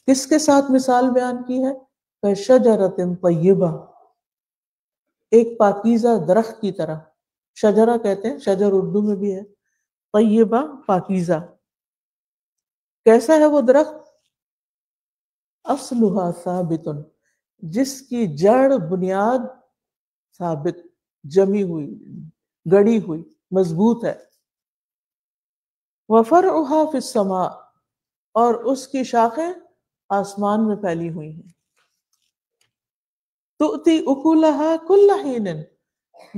کس کے ساتھ مثال بیان کی ہے؟ کشجرۃ طیبہ، ایک پاکیزہ درخت کی طرح. شجرہ کہتے ہیں، شجر اردو میں بھی ہے، طیبہ پاکیزہ. کیسا ہے وہ درخت؟ اصلها ثابت، جس کی جڑ، بنیاد ثابت، جمی ہوئی، گڑی ہوئی، مضبوط ہے. وفرعها فی السماء، اور اس کی شاخیں آسمان میں پھیلی ہوئی ہیں. تؤتی اکلها کل حین،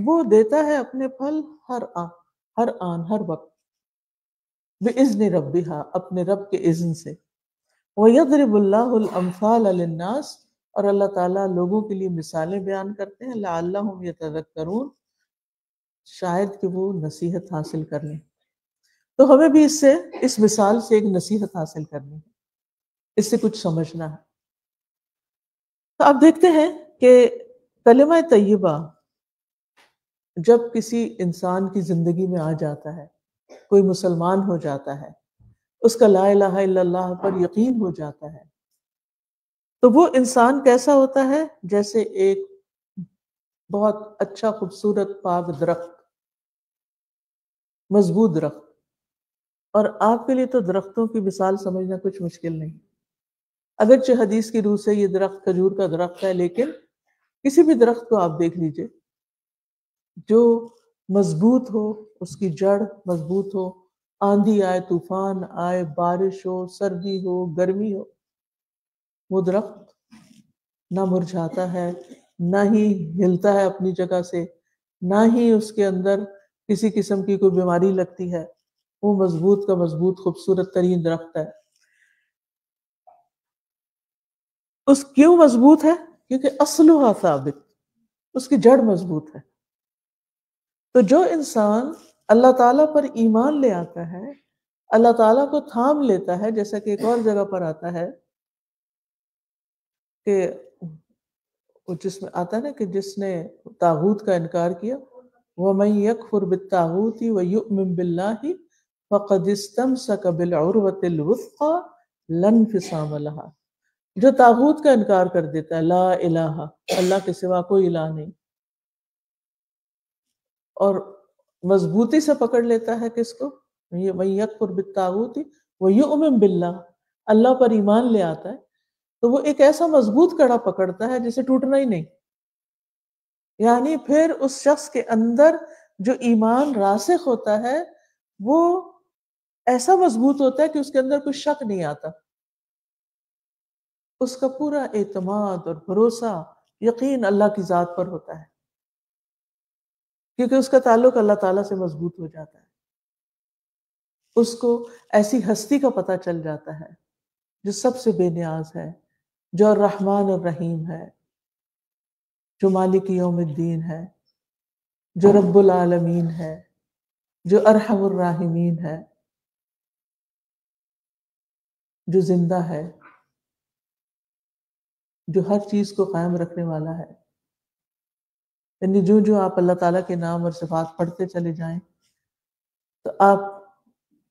وہ دیتا ہے اپنے پھل ہر آن، ہر وقت. بِإِذْنِ رَبِّهَا، اپنے رب کے اذن سے. وَيَضْرِبُ اللَّهُ الْأَمْثَالَ لِلنَّاسِ، اور اللہ تعالیٰ لوگوں کے لیے مثالیں بیان کرتے ہیں. لَعَلَّهُمْ يَتَذَكَّرُونَ، شاید کہ وہ نصیحت حاصل کر لیں. تو ہمیں بھی اس مثال سے ایک نصیحت حاصل کرنی ہے، اس سے کچھ سمجھنا ہے. تو آپ دیکھتے ہیں کہ کلمہ طیبہ جب کسی انسان کی زندگی میں آ جاتا ہے، کوئی مسلمان ہو جاتا ہے، اس کا لا الہ الا اللہ پر یقین ہو جاتا ہے، تو وہ انسان کیسا ہوتا ہے؟ جیسے ایک بہت اچھا خوبصورت پاک درخت، مضبوط درخت. اور آپ کے لیے تو درختوں کی مثال سمجھنا کچھ مشکل نہیں. اگرچہ حدیث کی روح سے یہ درخت کھجور کا درخت ہے، لیکن کسی بھی درخت کو آپ دیکھ لیجئے جو مضبوط ہو، اس کی جڑ مضبوط ہو، آندھی آئے، طوفان آئے، بارش ہو، سردی ہو، گرمی ہو، وہ درخت نہ مرجھاتا ہے، نہ ہی ہلتا ہے اپنی جگہ سے، نہ ہی اس کے اندر کسی قسم کی کوئی بیماری لگتی ہے. وہ مضبوط کا مضبوط خوبصورت ترین درخت ہے. اس کیوں مضبوط ہے؟ کیونکہ اصلها ثابت، اس کی جڑ مضبوط ہے. تو جو انسان اللہ تعالیٰ پر ایمان لے آتا ہے، اللہ تعالیٰ کو تھام لیتا ہے، جیسا کہ ایک اور جگہ پر آتا ہے کہ جس میں آتا ہے نا کہ جس نے طاغوت کا انکار کیا، وَمَن يَكْفُرْ بِالطَّاغُوتِ وَيُؤْمِن بِاللَّهِ فَقَدِ اسْتَمْسَكَ بِالْعُرْوَةِ الْوُثْقَى لَا انفصام لَهَا. جو طاغوت کا انکار کر دیتا ہے، لا الہ، اللہ کے سوا کوئی الہ نہیں، اور مضبوطی سے پکڑ لیتا ہے کس کو؟ وَمَن يَكْفُرْ بِالطَّاغُوتِ وَيُؤْمِن بِاللَّهِ، اللہ پر ایمان لے آتا ہے، تو وہ ایک ایسا مضبوط کڑا پکڑتا ہے جسے ٹوٹنا ہی نہیں. یعنی پھر اس شخص کے اندر جو ایمان راسخ ہوتا ہے وہ ایسا مضبوط ہوتا ہے کہ اس کے اندر کوئی شک نہیں آتا، اس کا پورا اعتماد اور بھروسہ یقین اللہ کی ذات پر ہوتا ہے، کیونکہ اس کا تعلق اللہ تعالیٰ سے مضبوط ہو جاتا ہے، اس کو ایسی ہستی کا پتہ چل جاتا ہے جو سب سے بے نیاز ہے، جو الرحمن الرحیم ہے، جو مالک یوم الدین ہے، جو رب العالمین ہے، جو ارحم الراحمین ہے، جو زندہ ہے، جو ہر چیز کو قائم رکھنے والا ہے۔ یعنی جو آپ اللہ تعالیٰ کے نام اور صفات پڑھتے چلے جائیں تو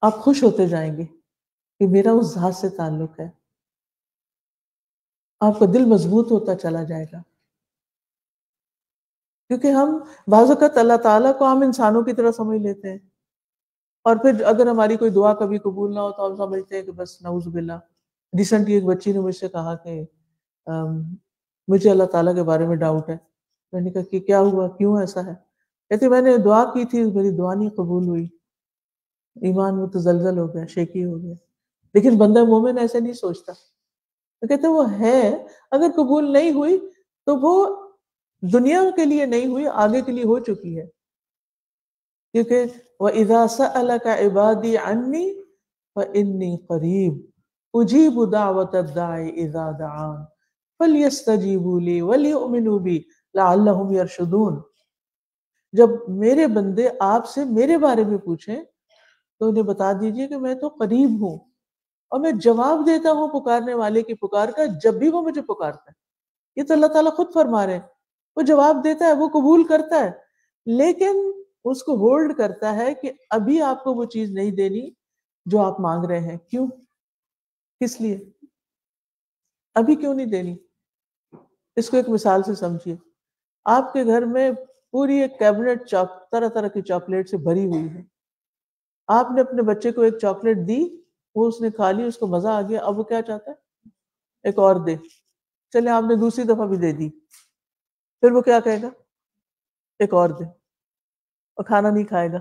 آپ خوش ہوتے جائیں گے کہ میرا اس ذات سے تعلق ہے، آپ کا دل مضبوط ہوتا چلا جائے گا، کیونکہ ہم بعض اوقات اللہ تعالیٰ کو ہم انسانوں کی طرح سمجھ لیتے ہیں، اور پھر اگر ہماری کوئی دعا کبھی قبول نہ ہو تو ہم سمجھتے ہیں کہ بس نعوذ باللہ۔ ریسنٹلی ایک بچی نے مجھ سے کہا کہ مجھے اللہ تعالیٰ کے بارے میں ڈاؤٹ ہے۔ میں نے کہا کہ کیا ہوا، کیوں ایسا ہے؟ کہتے میں نے دعا کی تھی، میری دعا نہیں قبول ہوئی، ایمان متزلزل ہو گیا، شیکی ہو گیا۔ لیکن بندہ مومن ایسے نہیں سوچتا، تو کہتے وہ ہے، اگر قبول نہیں ہوئی تو وہ دنیا کے لیے نہیں ہوئی، آگے کے لیے ہو چکی ہے، کیونکہ وَإِذَا سَأَلَكَ عِبَادِي عَنِّي فَإِنِّي قَرِيبٌ أُجِيبُ دَعْوَةَ الدَّاعِ إِذَا دَعَانِ فَلْيَسْتَجِيبُوا لِي وَلْيُؤْمِنُوا بِي لَعَلَّهُمْ يَرْشُدُونَ۔ جب میرے بندے آپ سے میرے بارے میں پوچھیں تو انہیں بتا دیجئے کہ میں تو قریب ہوں اور میں جواب دیتا ہوں پکارنے والے کی پکار کا جب بھی وہ مجھے پکارتا ہے۔ یہ تو اللہ تعالیٰ خود فرما رہے ہیں، وہ جواب دیتا ہے، وہ قبول کرتا ہے، لیکن اس کو ہولڈ کرتا ہے کہ ابھی آپ کو وہ چیز نہیں دینی جو آپ مانگ رہے ہیں۔ کیوں؟ کس لیے؟ ابھی کیوں نہیں دینی؟ اس کو ایک مثال سے سمجھیے۔ آپ کے گھر میں پوری ایک کیبنٹ طرح طرح کی چاکلیٹ سے بھری ہوئی ہے، آپ نے اپنے بچے کو ایک چاکلیٹ دی، وہ اس نے کھا لی، اس کو مزہ آ گیا، اب وہ کیا چاہتا ہے؟ ایک اور دے۔ چلے آپ نے دوسری دفعہ بھی دے دی، پھر وہ کیا کہے گا؟ ایک اور دے، اور کھانا نہیں کھائے گا۔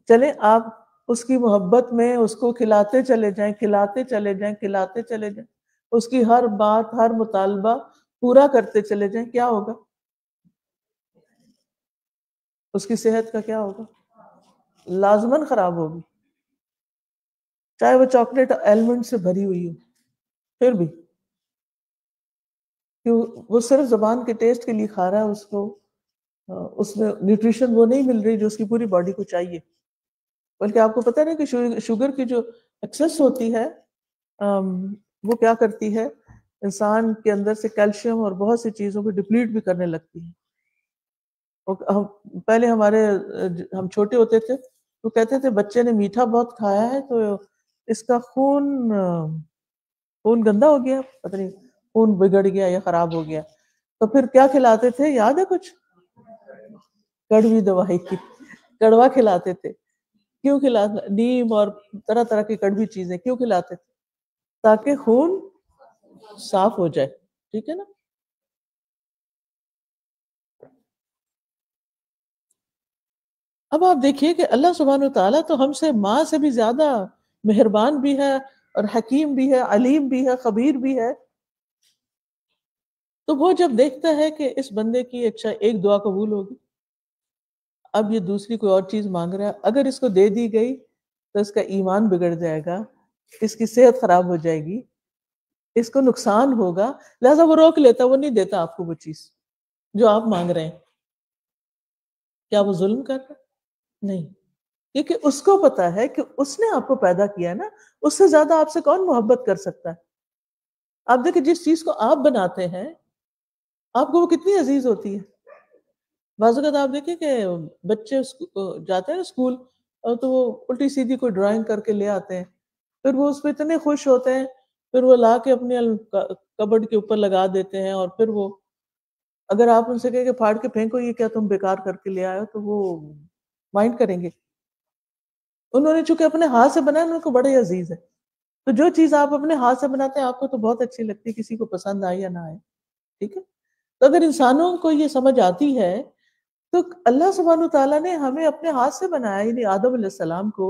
چلے آپ اس کی محبت میں اس کو کھلاتے چلے جائیں، کھلاتے چلے جائیں، کھلاتے چلے جائیں، اس کی ہر بات، ہر مطالبہ پورا کرتے چلے جائیں، کیا ہوگا؟ اس کی صحت کا کیا ہوگا؟ لازماً خراب ہوگی، چاہے وہ چاکلیٹ ایلمنڈ سے بھری ہوئی ہو، پھر بھی وہ صرف زبان کے ٹیسٹ کے لیے کھا رہا ہے، اس کو اس میں نیوٹریشن وہ نہیں مل رہی جو اس کی پوری باڈی کو چاہیے۔ بلکہ آپ کو پتہ نہیں کہ شوگر کی جو ایکسس ہوتی ہے وہ کیا کرتی ہے، انسان کے اندر سے کیلشیم اور بہت سی چیزوں کو ڈپلیٹ بھی کرنے لگتی ہے۔ پہلے ہم چھوٹے ہوتے تھے تو کہتے تھے بچے نے میٹھا بہت کھایا ہے تو اس کا خون گندا ہو گیا، پتہ نہیں خون بگڑ گیا یا خراب ہو گیا، تو پھر کیا کھلاتے تھے، یاد ہے کچھ؟ کڑوی دوائی کی، کڑوا کھلاتے تھے۔ کیوں کھلاتے؟ نیم اور طرح طرح کی کڑوی چیزیں کیوں کھلاتے تھے؟ تاکہ خون صاف ہو جائے، ٹھیک ہے نا؟ اب آپ دیکھیے کہ اللہ سبحانہ وتعالیٰ تو ہم سے ماں سے بھی زیادہ مہربان بھی ہے اور حکیم بھی ہے، علیم بھی ہے، خبیر بھی ہے۔ تو وہ جب دیکھتا ہے کہ اس بندے کی ایک دعا قبول ہوگی، اب یہ دوسری کوئی اور چیز مانگ رہا ہے، اگر اس کو دے دی گئی تو اس کا ایمان بگڑ جائے گا، اس کی صحت خراب ہو جائے گی، اس کو نقصان ہوگا، لہذا وہ روک لیتا، وہ نہیں دیتا آپ کو وہ چیز جو آپ مانگ رہے ہیں۔ کیا وہ ظلم کر رہا ہے؟ نہیں، کیونکہ اس کو پتا ہے کہ اس نے آپ کو پیدا کیا ہے نا، اس سے زیادہ آپ سے کون محبت کر سکتا ہے؟ آپ دیکھیں جس چیز کو آپ بناتے ہیں آپ کو وہ کتنی عزیز ہوتی ہے۔ بعض اوقات آپ دیکھیں کہ بچے جاتے ہیں اسکول تو وہ الٹی سیدھی کوئی ڈرائنگ کر کے لے آتے ہیں، پھر وہ اس پہ اتنے خوش ہوتے ہیں، پھر وہ لا کے اپنے کبڈ کے اوپر لگا دیتے ہیں، اور پھر وہ اگر آپ ان سے کہیں کہ پھاڑ کے پھینکو یہ کیا تم بیکار کر کے لے آئے ہو، تو وہ مائنڈ کریں گے۔ انہوں نے چونکہ اپنے ہاتھ سے بنایا، ان کو بڑے عزیز ہے۔ تو جو چیز آپ اپنے ہاتھ سے بناتے ہیں آپ کو تو بہت اچھی لگتی ہے، کسی کو پسند آئے یا نہ آئے، ٹھیک ہے۔ تو اگر انسانوں کو یہ سمجھ آتی ہے تو اللہ سبحانہ تعالیٰ نے ہمیں اپنے ہاتھ سے بنایا، یعنی آدم علیہ السلام کو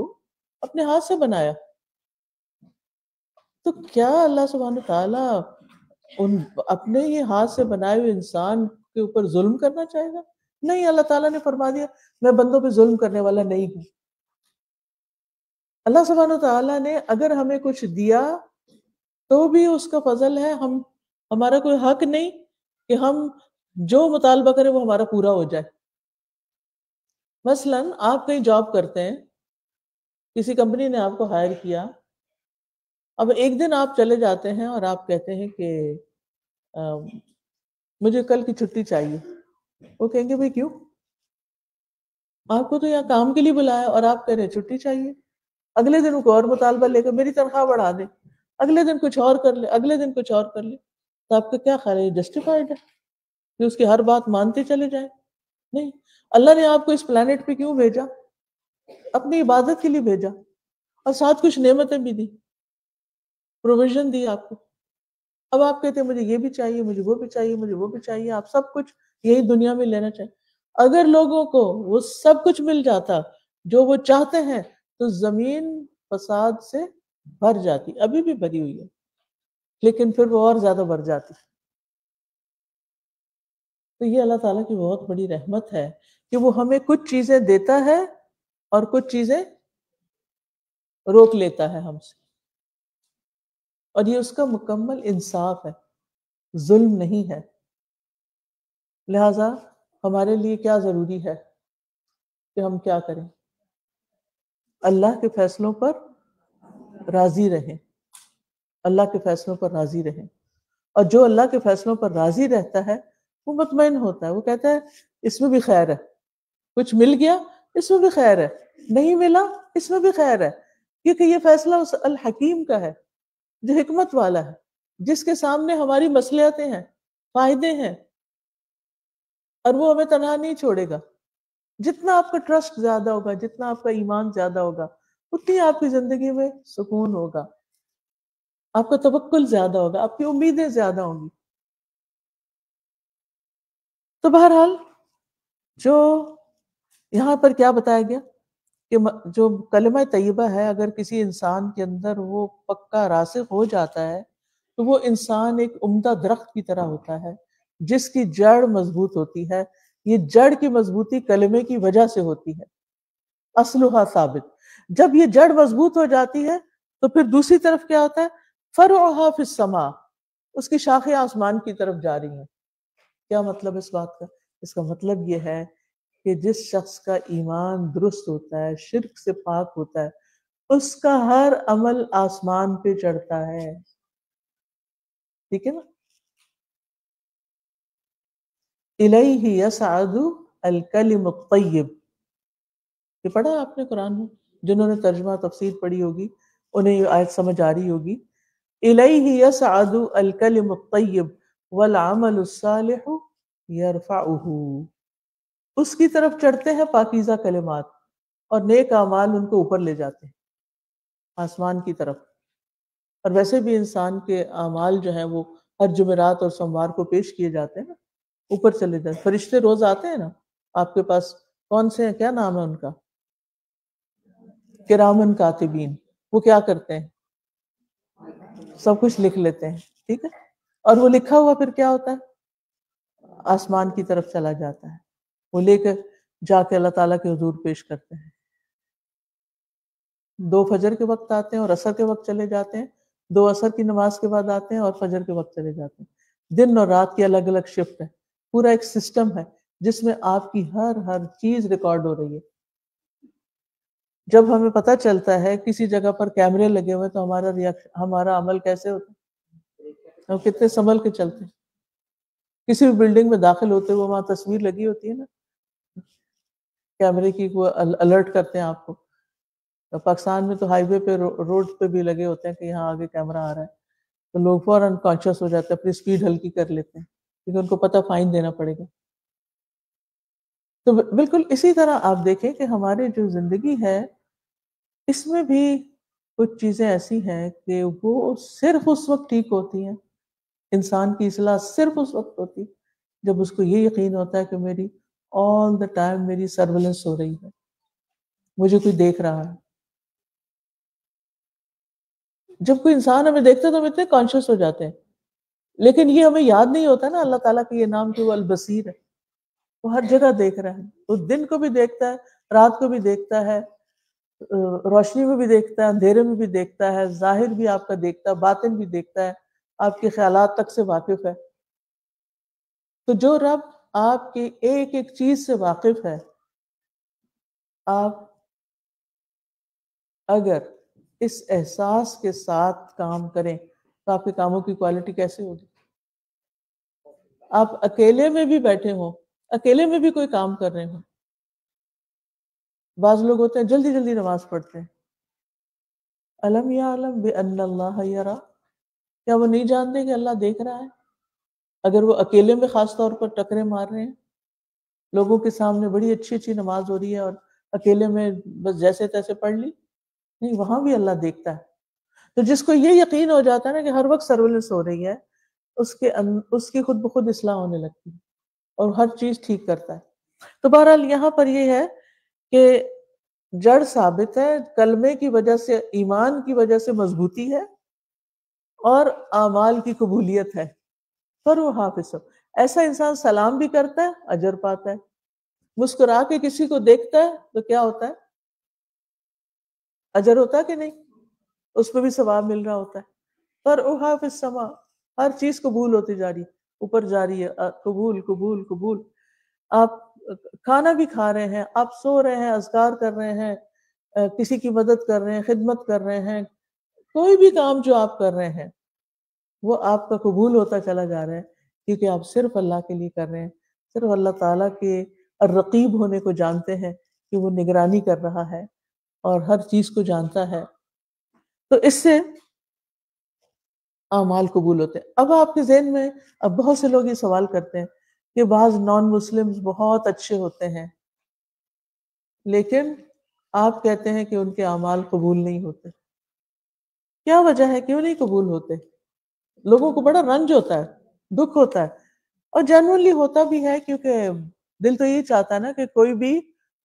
اپنے ہاتھ سے بنایا، تو کیا اللہ سبحانہ تعالیٰ اپنے ہی ہاتھ سے بنائے ہوئے انسان کے اوپر ظلم کرنا چاہے گا؟ نہیں، اللہ تعالیٰ نے فرما دیا میں بندوں پہ ظلم کرنے والا نہیں ہوں۔ اللہ سبحانہ تعالیٰ نے اگر ہمیں کچھ دیا تو بھی اس کا فضل ہے، ہمارا کوئی حق نہیں کہ ہم جو مطالبہ کریں وہ ہمارا پورا ہو جائے۔ مثلاً آپ کہیں جاب کرتے ہیں، کسی کمپنی نے آپ کو ہائر کیا، اب ایک دن آپ چلے جاتے ہیں اور آپ کہتے ہیں کہ مجھے کل کی چھٹی چاہیے، وہ کہیں گے بھائی کیوں؟ آپ کو تو یہاں کام کے لیے بلایا اور آپ کہہ رہے ہیں چھٹی چاہیے۔ اگلے دن کوئی اور مطالبہ لے کر میری تنخواہ بڑھا دے، اگلے دن کچھ اور کر لے، اگلے دن کچھ اور کر لے، تو آپ کا کیا خیال ہے؟ یہ جسٹیفائڈ ہے کہ اس کی ہر بات مانتے چلے جائیں؟ نہیں، اللہ نے آپ کو اس پلانٹ پہ کیوں بھیجا؟ اپنی عبادت کے لیے بھیجا، اور ساتھ کچھ نعمتیں بھی دی، پروویژن دی آپ کو۔ اب آپ کہتے ہیں مجھے یہ بھی چاہیے، مجھے وہ بھی چاہیے، مجھے وہ بھی چاہیے، آپ سب کچھ یہی دنیا میں لینا چاہیے۔ اگر لوگوں کو وہ سب کچھ مل جاتا جو وہ چاہتے ہیں تو زمین فساد سے بھر جاتی، ابھی بھی بھری ہوئی ہے، لیکن پھر وہ اور زیادہ بھر جاتی۔ تو یہ اللہ تعالیٰ کی بہت بڑی رحمت ہے کہ وہ ہمیں کچھ چیزیں دیتا ہے اور کچھ چیزیں روک لیتا ہے ہم سے، اور یہ اس کا مکمل انصاف ہے، ظلم نہیں ہے۔ لہٰذا ہمارے لیے کیا ضروری ہے کہ ہم کیا کریں؟ اللہ کے فیصلوں پر راضی رہیں، اللہ کے فیصلوں پر راضی رہیں، اور جو اللہ کے فیصلوں پر راضی رہتا ہے وہ مطمئن ہوتا ہے، وہ کہتا ہے اس میں بھی خیر ہے، کچھ مل گیا اس میں بھی خیر ہے، نہیں ملا اس میں بھی خیر ہے، کیونکہ یہ فیصلہ اس الحکیم کا ہے جو حکمت والا ہے، جس کے سامنے ہماری مصلحتیں ہیں، فائدے ہیں، اور وہ ہمیں تنہا نہیں چھوڑے گا۔ جتنا آپ کا ٹرسٹ زیادہ ہوگا، جتنا آپ کا ایمان زیادہ ہوگا، اتنی آپ کی زندگی میں سکون ہوگا، آپ کا توکل زیادہ ہوگا، آپ کی امیدیں زیادہ ہوں گی۔ تو بہرحال جو یہاں پر کیا بتایا گیا کہ جو کلمہ طیبہ ہے اگر کسی انسان کے اندر وہ پکا راسخ ہو جاتا ہے تو وہ انسان ایک عمدہ درخت کی طرح ہوتا ہے جس کی جڑ مضبوط ہوتی ہے۔ یہ جڑ کی مضبوطی کلمے کی وجہ سے ہوتی ہے، اصلها ثابت۔ جب یہ جڑ مضبوط ہو جاتی ہے تو پھر دوسری طرف کیا ہوتا ہے؟ فرعها فی السماء، اس کی شاخیں آسمان کی طرف جا رہی ہیں۔ کیا مطلب اس بات کا؟ اس کا مطلب یہ ہے کہ جس شخص کا ایمان درست ہوتا ہے، شرک سے پاک ہوتا ہے، اس کا ہر عمل آسمان پہ چڑھتا ہے، ٹھیک ہے نا؟ الیہ یصعد الکلم الطیب، یہ پڑھا آپ نے قرآن میں؟ جنہوں نے ترجمہ تفسیر پڑھی ہوگی انہیں یہ آیت سمجھ آ رہی ہوگی۔ الیہ یصعد الکلم الطیب والعمل الصالح یرفعہ، اس کی طرف چڑھتے ہیں پاکیزہ کلمات اور نیک اعمال ان کو اوپر لے جاتے ہیں آسمان کی طرف۔ اور ویسے بھی انسان کے اعمال جو ہیں وہ ہر جمعرات اور سوموار کو پیش کیے جاتے ہیں نا، اوپر چلے جاتے ہیں۔ فرشتے روز آتے ہیں نا آپ کے پاس، کون سے ہیں، کیا نام ہے ان کا؟ کرامن کاتبین۔ وہ کیا کرتے ہیں؟ سب کچھ لکھ لیتے ہیں، ٹھیک ہے؟ اور وہ لکھا ہوا پھر کیا ہوتا ہے؟ آسمان کی طرف چلا جاتا ہے، وہ لے کے جا کے اللہ تعالیٰ کے حضور پیش کرتے ہیں۔ 2 فجر کے وقت آتے ہیں اور عصر کے وقت چلے جاتے ہیں، 2 عصر کی نماز کے بعد آتے ہیں اور فجر کے وقت چلے جاتے ہیں۔ دن اور رات کی الگ الگ شفٹ ہے، پورا ایک سسٹم ہے جس میں آپ کی ہر چیز ریکارڈ ہو رہی ہے۔ جب ہمیں پتہ چلتا ہے کسی جگہ پر کیمرے لگے ہوئے تو ہمارا عمل کیسے ہوتا ہے؟ ہم کتنے سنبھل کے چلتے ہیں۔ کسی بھی بلڈنگ میں داخل ہوتے ہوئے وہاں تصویر لگی ہوتی ہے نا، کیمرے کی، وہ الرٹ کرتے ہیں آپ کو۔ پاکستان میں تو ہائی وے پہ، روڈ پہ بھی لگے ہوتے ہیں کہ یہاں آگے کیمرہ آ رہا ہے، تو لوگ فوراً کانشیس ہو جاتے ہیں، اپنی سپیڈ ہلکی کر لیتے ہیں کیونکہ ان کو پتہ فائن دینا پڑے گا۔ تو بالکل اسی طرح آپ دیکھیں کہ ہماری جو زندگی ہے اس میں بھی کچھ چیزیں ایسی ہیں کہ وہ صرف اس وقت ٹھیک ہوتی ہیں، انسان کی اصلاح صرف اس وقت ہوتی جب اس کو یہ یقین ہوتا ہے کہ میری آل دا ٹائم میری سرویلنس ہو رہی ہے، مجھے کوئی دیکھ رہا ہے. جب کوئی انسان ہمیں دیکھتا ہے تو ہم اتنے کانشیس ہو جاتے ہیں، لیکن یہ ہمیں یاد نہیں ہوتا نا اللہ تعالیٰ کا یہ نام کہ وہ البصیر ہے، وہ ہر جگہ دیکھ رہا ہے. وہ دن کو بھی دیکھتا ہے، رات کو بھی دیکھتا ہے، روشنی میں بھی دیکھتا ہے، اندھیرے میں بھی دیکھتا ہے، ظاہر بھی آپ کا دیکھتا ہے، باطن بھی دیکھتا ہے، آپ کے خیالات تک سے واقف ہے. تو جو رب آپ کی ایک ایک چیز سے واقف ہے، آپ اگر اس احساس کے ساتھ کام کریں تو آپ کے کاموں کی کوالٹی کیسے ہوگی؟ آپ اکیلے میں بھی بیٹھے ہوں، اکیلے میں بھی کوئی کام کر رہے ہوں. بعض لوگ ہوتے ہیں جلدی جلدی نماز پڑھتے ہیں. الم یعلم بان اللہ یرا، کیا وہ نہیں جانتے کہ اللہ دیکھ رہا ہے؟ اگر وہ اکیلے میں خاص طور پر ٹکرے مار رہے ہیں، لوگوں کے سامنے بڑی اچھی اچھی نماز ہو رہی ہے اور اکیلے میں بس جیسے تیسے پڑھ لی، نہیں، وہاں بھی اللہ دیکھتا ہے. تو جس کو یہ یقین ہو جاتا ہے نا کہ ہر وقت سرولنس ہو رہی ہے، اس کی خود بخود اصلاح ہونے لگتی ہے اور ہر چیز ٹھیک کرتا ہے. تو بہرحال یہاں پر یہ ہے کہ جڑ ثابت ہے، کلمے کی وجہ سے، ایمان کی وجہ سے مضبوطی ہے اور اعمال کی قبولیت ہے. پر وہ حافظ ہو، ایسا انسان سلام بھی کرتا ہے، اجر پاتا ہے. مسکرا کے کسی کو دیکھتا ہے تو کیا ہوتا ہے؟ اجر ہوتا ہے کہ نہیں؟ اس پہ بھی ثواب مل رہا ہوتا ہے. پر او حافظ سما، ہر چیز قبول ہوتی جا رہی ہے، اوپر جا رہی ہے، قبول قبول قبول. آپ کھانا بھی کھا رہے ہیں، آپ سو رہے ہیں، اذکار کر رہے ہیں، کسی کی مدد کر رہے ہیں، خدمت کر رہے ہیں، کوئی بھی کام جو آپ کر رہے ہیں وہ آپ کا قبول ہوتا چلا جا رہا ہے، کیونکہ آپ صرف اللہ کے لیے کر رہے ہیں، صرف اللہ تعالیٰ کے الرقیب ہونے کو جانتے ہیں کہ وہ نگرانی کر رہا ہے اور ہر چیز کو جانتا ہے. تو اس سے اعمال قبول ہوتے ہیں. اب آپ کے ذہن میں اب بہت سے لوگ یہ سوال کرتے ہیں کہ بعض نان مسلمز بہت اچھے ہوتے ہیں لیکن آپ کہتے ہیں کہ ان کے اعمال قبول نہیں ہوتے. کیا وجہ ہے، کیوں نہیں قبول ہوتے؟ لوگوں کو بڑا رنج ہوتا ہے، دکھ ہوتا ہے، اور جنرلی ہوتا بھی ہے کیونکہ دل تو یہ چاہتا ہے نا کہ کوئی بھی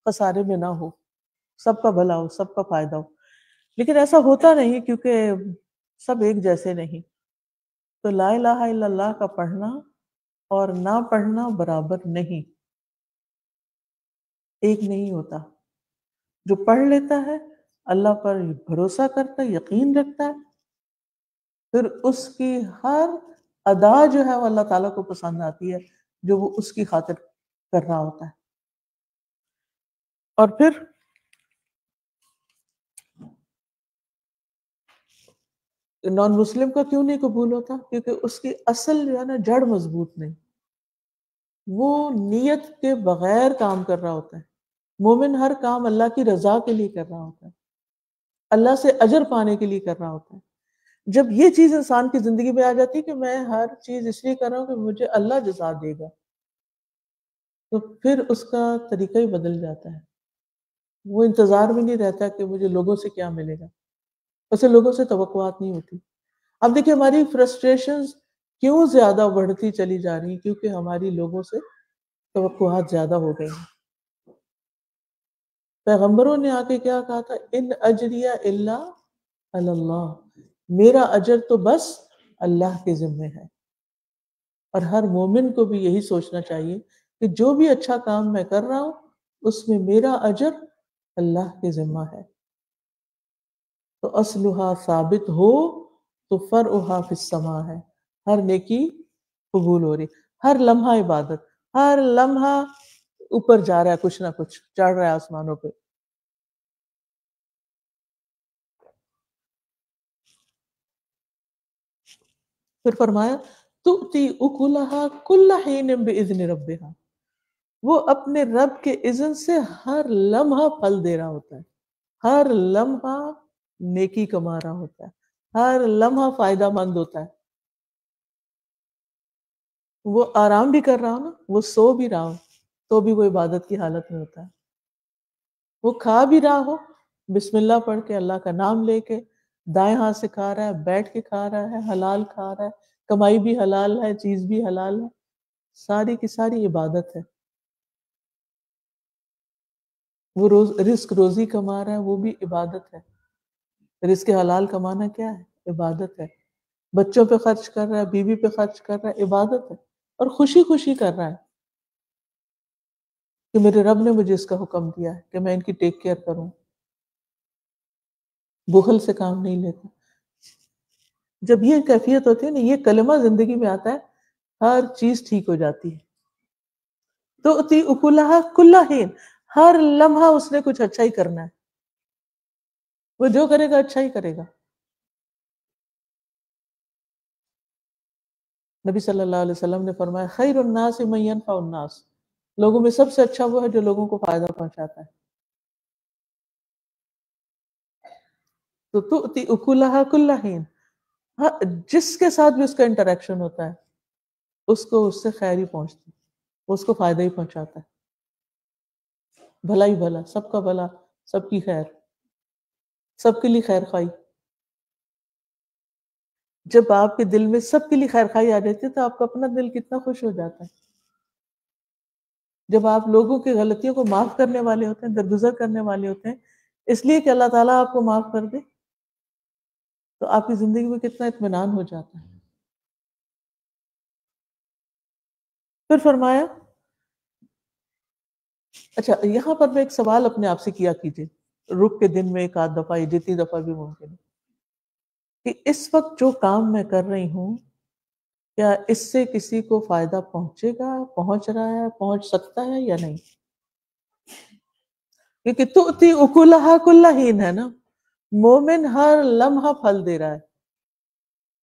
خسارے میں نہ ہو، سب کا بھلا ہو، سب کا فائدہ ہو. لیکن ایسا ہوتا نہیں کیونکہ سب ایک جیسے نہیں. تو لا الہ الا اللہ کا پڑھنا اور نہ پڑھنا برابر نہیں، ایک نہیں ہوتا. جو پڑھ لیتا ہے، اللہ پر بھروسہ کرتا ہے، یقین رکھتا ہے، پھر اس کی ہر ادا جو ہے وہ اللہ تعالیٰ کو پسند آتی ہے، جو وہ اس کی خاطر کر رہا ہوتا ہے. اور پھر نان مسلم کا کیوں نہیں قبول ہوتا؟ کیونکہ اس کی اصل جو ہے نا جڑ مضبوط نہیں، وہ نیت کے بغیر کام کر رہا ہوتا ہے. مومن ہر کام اللہ کی رضا کے لیے کر رہا ہوتا ہے، اللہ سے اجر پانے کے لیے کر رہا ہوتا ہے. جب یہ چیز انسان کی زندگی میں آ جاتی ہے کہ میں ہر چیز اس لیے کر رہا ہوں کہ مجھے اللہ جزا دے گا، تو پھر اس کا طریقہ ہی بدل جاتا ہے. وہ انتظار میں نہیں رہتا کہ مجھے لوگوں سے کیا ملے گا، اسے لوگوں سے توقعات نہیں ہوتی. اب دیکھیں ہماری فرسٹریشنز کیوں زیادہ بڑھتی چلی جا رہی ہیں؟ کیونکہ ہماری لوگوں سے توقعات زیادہ ہو گئی ہیں. پیغمبروں نے آ کے کیا کہا تھا؟ ان اجریہ الا علی اللہ، میرا اجر تو بس اللہ کے ذمے ہے. اور ہر مومن کو بھی یہی سوچنا چاہیے کہ جو بھی اچھا کام میں کر رہا ہوں اس میں میرا اجر اللہ کے ذمہ ہے. تو اصلها ثابت ہو تو فرعها فی السماء ہے، ہر نیکی قبول ہو رہی، ہر لمحہ عبادت، ہر لمحہ اوپر جا رہا ہے، کچھ نہ کچھ چڑھ رہا ہے آسمانوں پہ. پھر فرمایا تؤتی اکلھا کل حین باذن ربها، وہ اپنے رب کے اذن سے ہر لمحہ پھل دے رہا ہوتا ہے، ہر لمحہ نیکی کما رہا ہوتا ہے، ہر لمحہ فائدہ مند ہوتا ہے. وہ آرام بھی کر رہا ہو نا، وہ سو بھی رہا ہو تو بھی وہ عبادت کی حالت میں ہوتا ہے. وہ کھا بھی رہا ہو، بسم اللہ پڑھ کے، اللہ کا نام لے کے، دائیں ہاتھ سے کھا رہا ہے، بیٹھ کے کھا رہا ہے، حلال کھا رہا ہے، کمائی بھی حلال ہے، چیز بھی حلال ہے، ساری کی ساری عبادت ہے. وہ رزق روزی کما رہا ہے وہ بھی عبادت ہے. رزق حلال کمانا کیا ہے؟ عبادت ہے. بچوں پہ خرچ کر رہا ہے، بیوی پہ خرچ کر رہا ہے، عبادت ہے. اور خوشی خوشی کر رہا ہے کہ میرے رب نے مجھے اس کا حکم دیا ہے کہ میں ان کی ٹیک کیئر کروں. بخل سے کام نہیں لیتا. جب یہ کیفیت ہوتی ہے نا، یہ کلمہ زندگی میں آتا ہے، ہر چیز ٹھیک ہو جاتی ہے. تو اتی اکلھا کل حین، ہر لمحہ اس نے کچھ اچھا ہی کرنا ہے. وہ جو کرے گا اچھا ہی کرے گا. نبی صلی اللہ علیہ وسلم نے فرمایا خیر الناس من ينفع الناس، لوگوں میں سب سے اچھا وہ ہے جو لوگوں کو فائدہ پہنچاتا ہے. تو تؤتی اکلھا کل حین، جس کے ساتھ بھی اس کا انٹریکشن ہوتا ہے اس کو اس سے خیر ہی پہنچتی، اس کو فائدہ ہی پہنچاتا ہے. بھلا ہی بھلا، سب کا بھلا، سب کی خیر، سب کے لیے خیر خواہی. جب آپ کے دل میں سب کے لیے خیر خواہی آ جاتی ہے تو آپ کا اپنا دل کتنا خوش ہو جاتا ہے. جب آپ لوگوں کی غلطیوں کو معاف کرنے والے ہوتے ہیں، درگزر کرنے والے ہوتے ہیں اس لیے کہ اللہ تعالیٰ آپ کو معاف کر دے، تو آپ کی زندگی میں کتنا اطمینان ہو جاتا ہے. پھر فرمایا، اچھا یہاں پر میں ایک سوال اپنے آپ سے کیا کیجیے، رک کے دن میں ایک آدھ دفعہ یا جتنی دفعہ بھی ممکن ہے، کہ اس وقت جو کام میں کر رہی ہوں کیا اس سے کسی کو فائدہ پہنچے گا، پہنچ رہا ہے، پہنچ سکتا ہے یا نہیں؟ کیونکہ تؤتی اکلھا کل حین ہے نا، مومن ہر لمحہ پھل دے رہا ہے.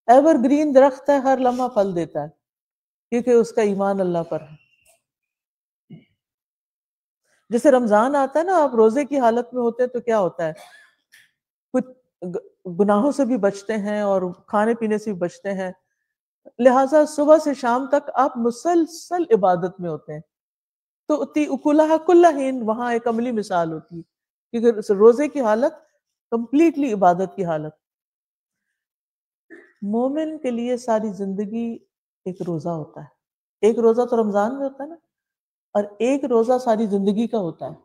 ایور گرین درخت ہے، ہر لمحہ پھل دیتا ہے کیونکہ اس کا ایمان اللہ پر ہے. جیسے رمضان آتا ہے نا، آپ روزے کی حالت میں ہوتے ہیں تو کیا ہوتا ہے، کچھ گناہوں سے بھی بچتے ہیں اور کھانے پینے سے بھی بچتے ہیں، لہٰذا صبح سے شام تک آپ مسلسل عبادت میں ہوتے ہیں. تو اتی اکلھا کل حین وہاں ایک عملی مثال ہوتی ہے کیونکہ روزے کی حالت کمپلیٹلی عبادت کی حالت. مومن کے لیے ساری زندگی ایک روزہ ہوتا ہے. ایک روزہ تو رمضان میں ہوتا ہے نا، اور ایک روزہ ساری زندگی کا ہوتا ہے.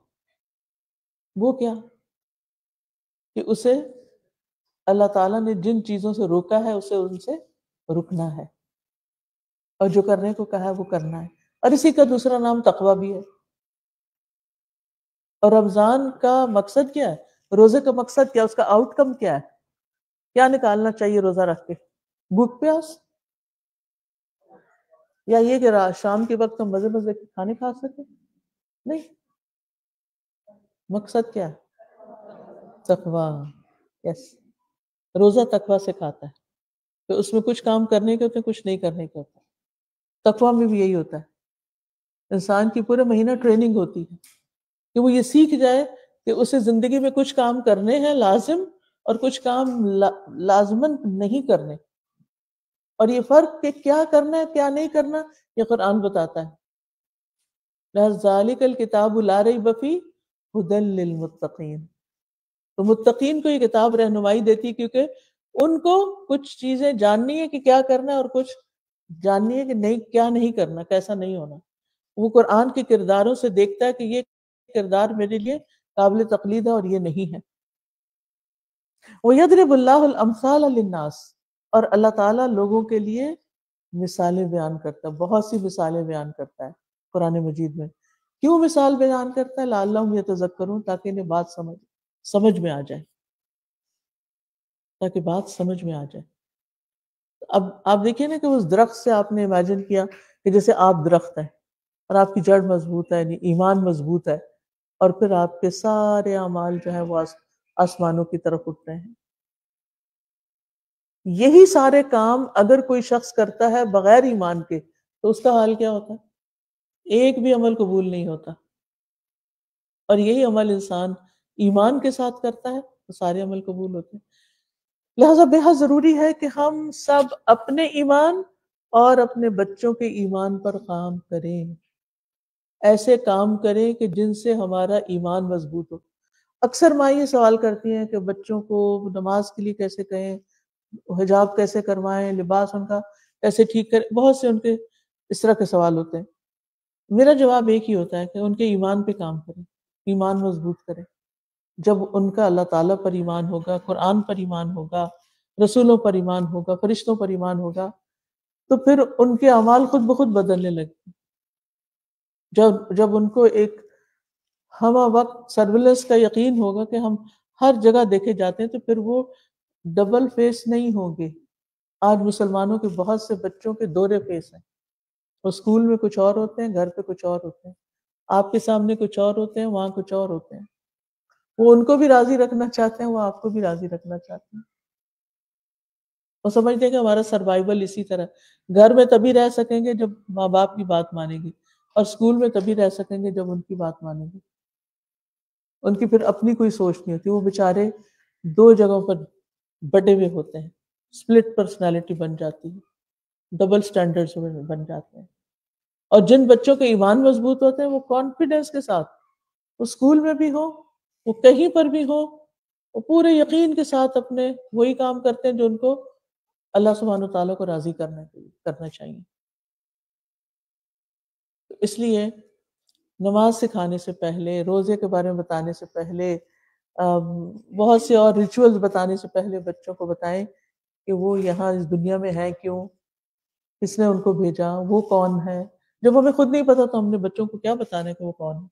وہ کیا کہ اسے اللہ تعالیٰ نے جن چیزوں سے روکا ہے اسے ان سے رکنا ہے، اور جو کرنے کو کہا ہے وہ کرنا ہے. اور اسی کا دوسرا نام تقویٰ بھی ہے. اور رمضان کا مقصد کیا ہے، روزے کا مقصد کیا، اس کا آؤٹ کم کیا ہے، کیا نکالنا چاہیے روزہ رکھ کے؟ بھوک پیاس، یا یہ کہ شام کے وقت ہم مزے مزے کے کھانے کھا سکیں؟ نہیں. مقصد کیا ہے؟ تقویٰ. یس، روزہ تقویٰ سے کھاتا ہے تو اس میں کچھ کام کرنے کے ہوتے ہیں، کچھ نہیں کرنے کے ہوتے. تقویٰ میں بھی یہی ہوتا ہے، انسان کی پورے مہینہ ٹریننگ ہوتی ہے کہ وہ یہ سیکھ جائے کہ اسے زندگی میں کچھ کام کرنے ہیں لازم، اور کچھ کام لازمن نہیں کرنے. اور یہ فرق کہ کیا کرنا ہے کیا نہیں کرنا یہ قرآن بتاتا ہے. ذالک الکتاب لا ریب فیہ ھدی للمتقین. تو متقین کو یہ کتاب رہنمائی دیتی ہے کیونکہ ان کو کچھ چیزیں جاننی ہے کہ کیا کرنا ہے، اور کچھ جاننی ہے کہ نہیں، کیا نہیں کرنا، کیسا نہیں ہونا. وہ قرآن کے کرداروں سے دیکھتا ہے کہ یہ کردار میرے لیے قابل تقلید ہے اور یہ نہیں ہے. وَيَضْرِبُ اللَّهُ الْأَمْثَالَ لِلنَّاسِ، اور اللہ تعالیٰ لوگوں کے لیے مثالیں بیان کرتا ہے، بہت سی مثالیں بیان کرتا ہے قرآن مجید میں. کیوں مثال بیان کرتا ہے؟ لعلہم یتذکرون، تاکہ انہیں بات سمجھ میں آ جائے، تاکہ بات سمجھ میں آ جائے. اب آپ دیکھیں نا کہ اس درخت سے آپ نے امیجن کیا کہ جیسے آپ درخت ہے اور آپ کی جڑ مضبوط ہے، یعنی ایمان مضبوط ہے، اور پھر آپ کے سارے اعمال جو ہیں وہ آسمانوں کی طرف اٹھ رہے ہیں. یہی سارے کام اگر کوئی شخص کرتا ہے بغیر ایمان کے تو اس کا حال کیا ہوتا ہے؟ ایک بھی عمل قبول نہیں ہوتا. اور یہی عمل انسان ایمان کے ساتھ کرتا ہے تو سارے عمل قبول ہوتے ہیں. لہٰذا بے حد ضروری ہے کہ ہم سب اپنے ایمان اور اپنے بچوں کے ایمان پر کام کریں. ایسے کام کریں کہ جن سے ہمارا ایمان مضبوط ہو. اکثر ماں یہ سوال کرتی ہیں کہ بچوں کو نماز کے لیے کیسے کہیں، حجاب کیسے کروائیں، لباس ان کا کیسے ٹھیک کریں. بہت سے ان کے اس طرح کے سوال ہوتے ہیں. میرا جواب ایک ہی ہوتا ہے کہ ان کے ایمان پہ کام کریں، ایمان مضبوط کریں. جب ان کا اللہ تعالیٰ پر ایمان ہوگا، قرآن پر ایمان ہوگا، رسولوں پر ایمان ہوگا، فرشتوں پر ایمان ہوگا، تو پھر ان کے اعمال خود بخود بدلنے لگتے ہیں. جب ان کو ایک ہمہ وقت سرویلنس کا یقین ہوگا کہ ہم ہر جگہ دیکھے جاتے ہیں، تو پھر وہ ڈبل فیس نہیں ہوں گے. آج مسلمانوں کے بہت سے بچوں کے دورے فیس ہیں. وہ اسکول میں کچھ اور ہوتے ہیں، گھر پہ کچھ اور ہوتے ہیں، آپ کے سامنے کچھ اور ہوتے ہیں، وہاں کچھ اور ہوتے ہیں. وہ ان کو بھی راضی رکھنا چاہتے ہیں، وہ آپ کو بھی راضی رکھنا چاہتے ہیں. وہ سمجھتے ہیں کہ ہمارا سروائیول اسی طرح. گھر میں تبھی رہ سکیں گے جب ماں باپ کی بات مانیں گے، اور اسکول میں تبھی رہ سکیں گے جب ان کی بات مانیں گے. ان کی پھر اپنی کوئی سوچ نہیں ہوتی. وہ بیچارے دو جگہوں پر بٹے ہوئے ہوتے ہیں. سپلٹ پرسنالٹی بن جاتی ہے، ڈبل سٹینڈرڈز بن جاتے ہیں. اور جن بچوں کے ایمان مضبوط ہوتے ہیں، وہ کانفیڈنس کے ساتھ، وہ اسکول میں بھی ہو، وہ کہیں پر بھی ہو، وہ پورے یقین کے ساتھ اپنے وہی کام کرتے ہیں جو ان کو اللہ سبحانہ وتعالیٰ کو راضی کرنا چاہیے. اس لیے نماز سکھانے سے پہلے، روزے کے بارے میں بتانے سے پہلے، بہت سے اور ریچولز بتانے سے پہلے بچوں کو بتائیں کہ وہ یہاں اس دنیا میں ہے کیوں، کس نے ان کو بھیجا، وہ کون ہے. جب ہمیں خود نہیں پتا تو ہم نے بچوں کو کیا بتانا ہے کہ وہ کون ہے.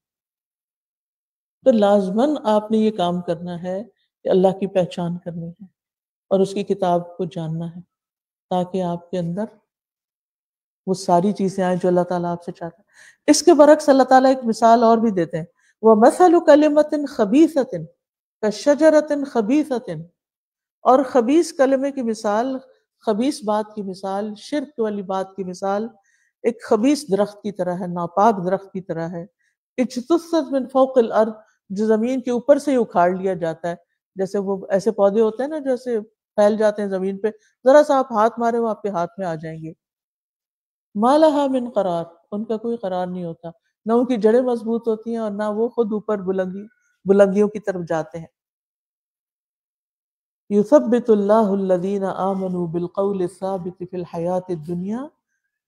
تو لازماً آپ نے یہ کام کرنا ہے کہ اللہ کی پہچان کرنی ہے اور اس کی کتاب کو جاننا ہے، تاکہ آپ کے اندر وہ ساری چیزیں آئیں جو اللہ تعالیٰ آپ سے چاہتا ہے. اس کے برعکس اللہ تعالیٰ ایک مثال اور بھی دیتے ہیں. وَمَثَلُ كَلِمَةٍ خَبِيثَةٍ كَالشَّجَرَةٍ خَبِيثَةٍ. اور خبیث کلمے کی مثال، خبیث بات کی مثال، شرک والی بات کی مثال ایک خبیث درخت کی طرح ہے، ناپاک درخت کی طرح ہے. اجتثت من فوق الارض، جو زمین کے اوپر سے ہی اکھاڑ لیا جاتا ہے. جیسے وہ ایسے پودے ہوتے ہیں نا جیسے پھیل جاتے ہیں زمین پہ، ذرا سا آپ ہاتھ مارے وہ آپ کے ہاتھ میں آ جائیں گے. ما لہا من قرار، ان کا کوئی قرار نہیں ہوتا، نہ ان کی جڑیں مضبوط ہوتی ہیں اور نہ وہ خود اوپر بلندیوں کی طرف جاتے ہیں. یثبت اللہ الذین آمنوا بالقول الثابت فی الحیاۃ الدنیا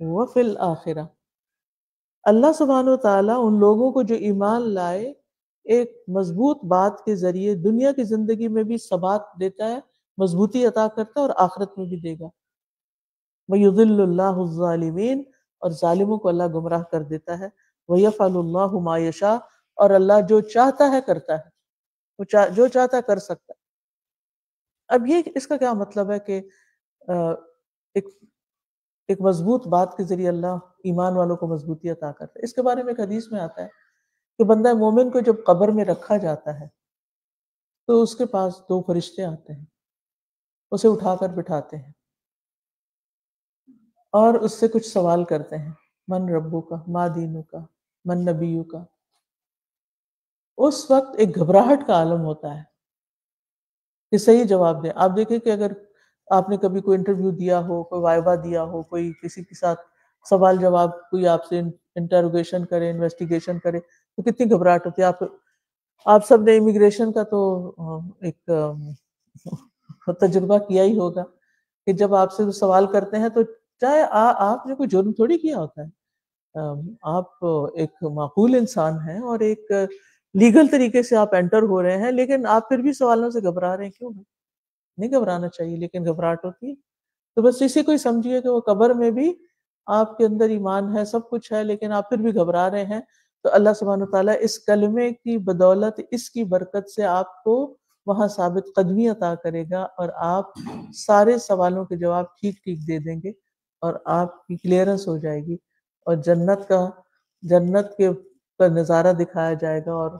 وفی الآخرہ. اللہ سبحانہ و تعالیٰ ان لوگوں کو جو ایمان لائے ایک مضبوط بات کے ذریعے دنیا کی زندگی میں بھی ثبات دیتا ہے، مضبوطی عطا کرتا ہے، اور آخرت میں بھی دے گا. وَيُضِلُّ اللَّهُ الظَّالِمِينَ، اور ظالموں کو اللہ گمراہ کر دیتا ہے. وَيَفْعَلُ اللَّهُ مَا يَشَاءُ، اور اللہ جو چاہتا ہے کرتا ہے، وہ جو چاہتا ہے کر سکتا ہے. اب یہ اس کا کیا مطلب ہے کہ ایک مضبوط بات کے ذریعے اللہ ایمان والوں کو مضبوطی عطا کرتا ہے. اس کے بارے میں ایک حدیث میں آتا ہے کہ بندہ مومن کو جب قبر میں رکھا جاتا ہے تو اس کے پاس دو فرشتے آتے ہیں، اسے اٹھا کر بٹھاتے ہیں اور اس سے کچھ سوال کرتے ہیں. من ربو کا، ما دینو کا، من نبیو کا. اس وقت ایک گھبراہٹ کا عالم ہوتا ہے کہ صحیح جواب دیں. آپ دیکھیں کہ اگر آپ نے کبھی کوئی انٹرویو دیا ہو، کوئی وائبہ دیا ہو، کوئی کسی کے ساتھ سوال جواب، کوئی آپ سے انٹروگیشن کرے، انویسٹیگیشن کرے، تو کتنی گھبراہٹ ہوتی ہے. آپ سب نے امیگریشن کا تو ایک تجربہ کیا ہی ہوگا کہ جب آپ سے سوال کرتے ہیں تو چاہے آپ نے کوئی جرم تھوڑی کیا ہوتا ہے، آپ ایک معقول انسان ہیں اور ایک لیگل طریقے سے آپ انٹر ہو رہے ہیں، لیکن آپ پھر بھی سوالوں سے گھبرا رہے ہیں. کیوں نہیں گھبرانا چاہیے، لیکن گھبراہٹ ہوتی ہے. تو بس اسی کو ہی سمجھیے کہ وہ قبر میں بھی آپ کے اندر ایمان ہے، سب کچھ ہے، لیکن آپ پھر بھی گھبرا رہے ہیں. تو اللہ سبحانہ وتعالیٰ اس کلمے کی بدولت، اس کی برکت سے آپ کو وہاں ثابت قدمی عطا کرے گا اور آپ سارے سوالوں کے جواب ٹھیک ٹھیک دے دیں گے اور آپ کی کلیئرنس ہو جائے گی اور جنت کے کا نظارہ دکھایا جائے گا اور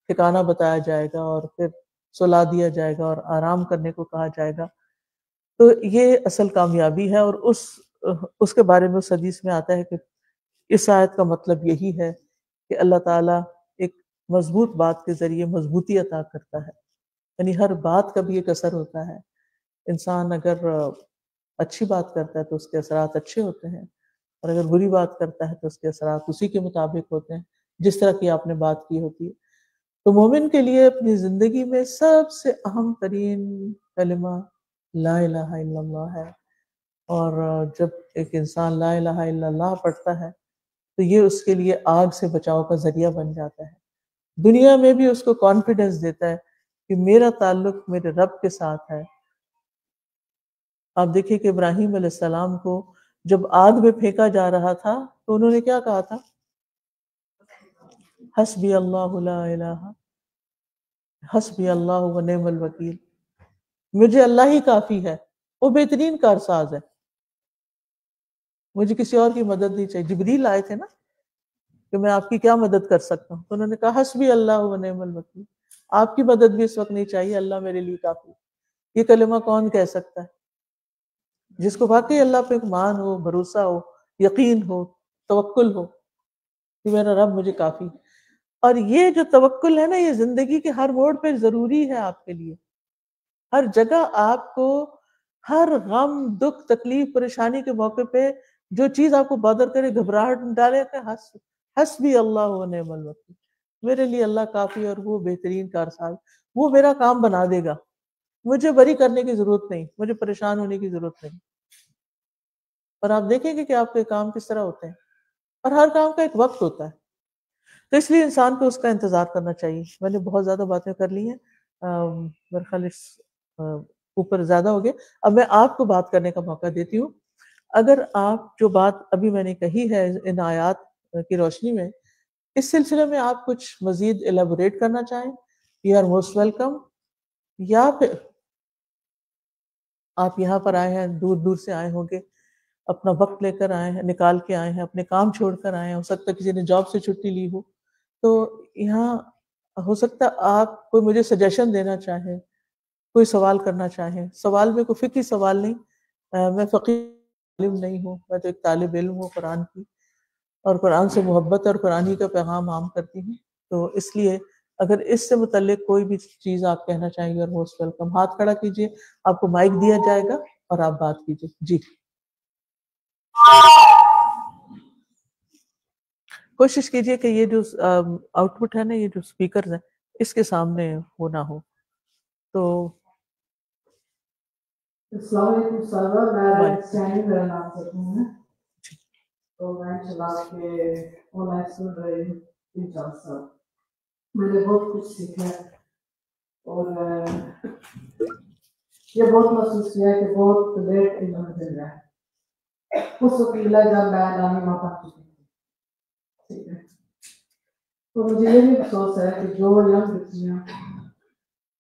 ٹھکانہ بتایا جائے گا اور پھر سلا دیا جائے گا اور آرام کرنے کو کہا جائے گا. تو یہ اصل کامیابی ہے. اور اس کے بارے میں اس حدیث میں آتا ہے کہ اس آیت کا مطلب یہی ہے کہ اللہ تعالیٰ ایک مضبوط بات کے ذریعے مضبوطی عطا کرتا ہے. یعنی ہر بات کا بھی ایک اثر ہوتا ہے. انسان اگر اچھی بات کرتا ہے تو اس کے اثرات اچھے ہوتے ہیں، اور اگر بری بات کرتا ہے تو اس کے اثرات اسی کے مطابق ہوتے ہیں جس طرح کی آپ نے بات کی ہوتی ہے. تو مومن کے لیے اپنی زندگی میں سب سے اہم ترین کلمہ لا الہ الا اللہ ہے. اور جب ایک انسان لا الہ الا اللہ پڑھتا ہے تو یہ اس کے لیے آگ سے بچاؤ کا ذریعہ بن جاتا ہے، دنیا میں بھی اس کو کانفیڈنس دیتا ہے کہ میرا تعلق میرے رب کے ساتھ ہے۔ آپ دیکھیں کہ ابراہیم علیہ السلام کو جب آگ میں پھینکا جا رہا تھا تو انہوں نے کیا کہا تھا؟ حسبی اللہ لا الہ حسبی اللہ و نعم الوکیل، مجھے اللہ ہی کافی ہے، وہ بہترین کارساز ہے، مجھے کسی اور کی مدد نہیں چاہیے۔ جبریل آئے تھے نا کہ میں آپ کی کیا مدد کر سکتا ہوں، تو انہوں نے کہا حسبی اللہ و نعم الوکیل، آپ کی مدد بھی اس وقت نہیں چاہیے، اللہ میرے لیے کافی۔ یہ کلمہ کون کہہ سکتا ہے؟ جس کو واقعی اللہ پہ ایمان ہو، بھروسہ ہو، یقین ہو، توکل ہو کہ میرا رب مجھے کافی۔ اور یہ جو توکل ہے نا، یہ زندگی کے ہر موڑ پہ ضروری ہے آپ کے لیے۔ ہر جگہ آپ کو ہر غم، دکھ، تکلیف، پریشانی کے موقع پہ جو چیز آپ کو بادر کرے، گھبراہٹ ڈالے کہ حسبی اللہ و نعم الوکیل، میرے لیے اللہ کافی اور وہ بہترین کارساز، وہ میرا کام بنا دے گا، مجھے بری کرنے کی ضرورت نہیں، مجھے پریشان ہونے کی ضرورت نہیں۔ اور آپ دیکھیں گے کہ آپ کے کام کس طرح ہوتے ہیں، اور ہر کام کا ایک وقت ہوتا ہے، تو اس لیے انسان کو اس کا انتظار کرنا چاہیے۔ میں نے بہت زیادہ باتیں کر لی ہیں، میرے خیال اس اوپر زیادہ ہو گیا۔ اب میں آپ کو بات کرنے کا موقع دیتی ہوں۔ اگر آپ جو بات ابھی میں نے کہی ہے ان آیات کی روشنی میں، اس سلسلے میں آپ کچھ مزید ایلیبوریٹ کرنا چاہیں، یو آر موسٹ ویلکم، یا پھر آپ یہاں پر آئے ہیں، دور دور سے آئے ہوں گے، اپنا وقت لے کر آئے ہیں، نکال کے آئے ہیں، اپنے کام چھوڑ کر آئے ہیں، ہو سکتا ہے کسی نے جاب سے چھٹی لی ہو، تو یہاں ہو سکتا ہے آپ کوئی مجھے سجیشن دینا چاہیں، کوئی سوال کرنا چاہیں۔ سوال میں کوئی فقہی سوال نہیں، میں فقی علم نہیں ہوں، میں تو ایک طالب علم ہوں قرآن کی، اور قرآن سے محبت اور قرآن ہی کا پیغام عام کرتی ہوں، تو اس لیے اگر اس سے متعلق کوئی بھی چیز آپ کہنا چاہیں گے اور موسٹ ویلکم، ہاتھ کھڑا کیجئے، آپ کو مائک دیا جائے گا اور آپ بات کیجئے۔ جی کوشش کیجئے کہ یہ جو آؤٹ پٹ ہے نا، یہ جو سپیکرز ہیں اس کے سامنے وہ نہ ہو۔ تو السلام علیکم سرور، میں اسٹینڈنگ میرا نام سکوں ہے، تو میں چلا کے آن لائن سن رہی ہوں 3-4 سال، میں نے بہت کچھ سیکھا ہے، اور یہ بہت محسوس کیا ہے کہ بہت لیٹ علم مل رہا ہے، اس وقت ملا جب میں نانی ماں پڑھ چکی تھی، ٹھیک ہے، تو مجھے یہ بھی افسوس ہے کہ جو ینگ بچیاں،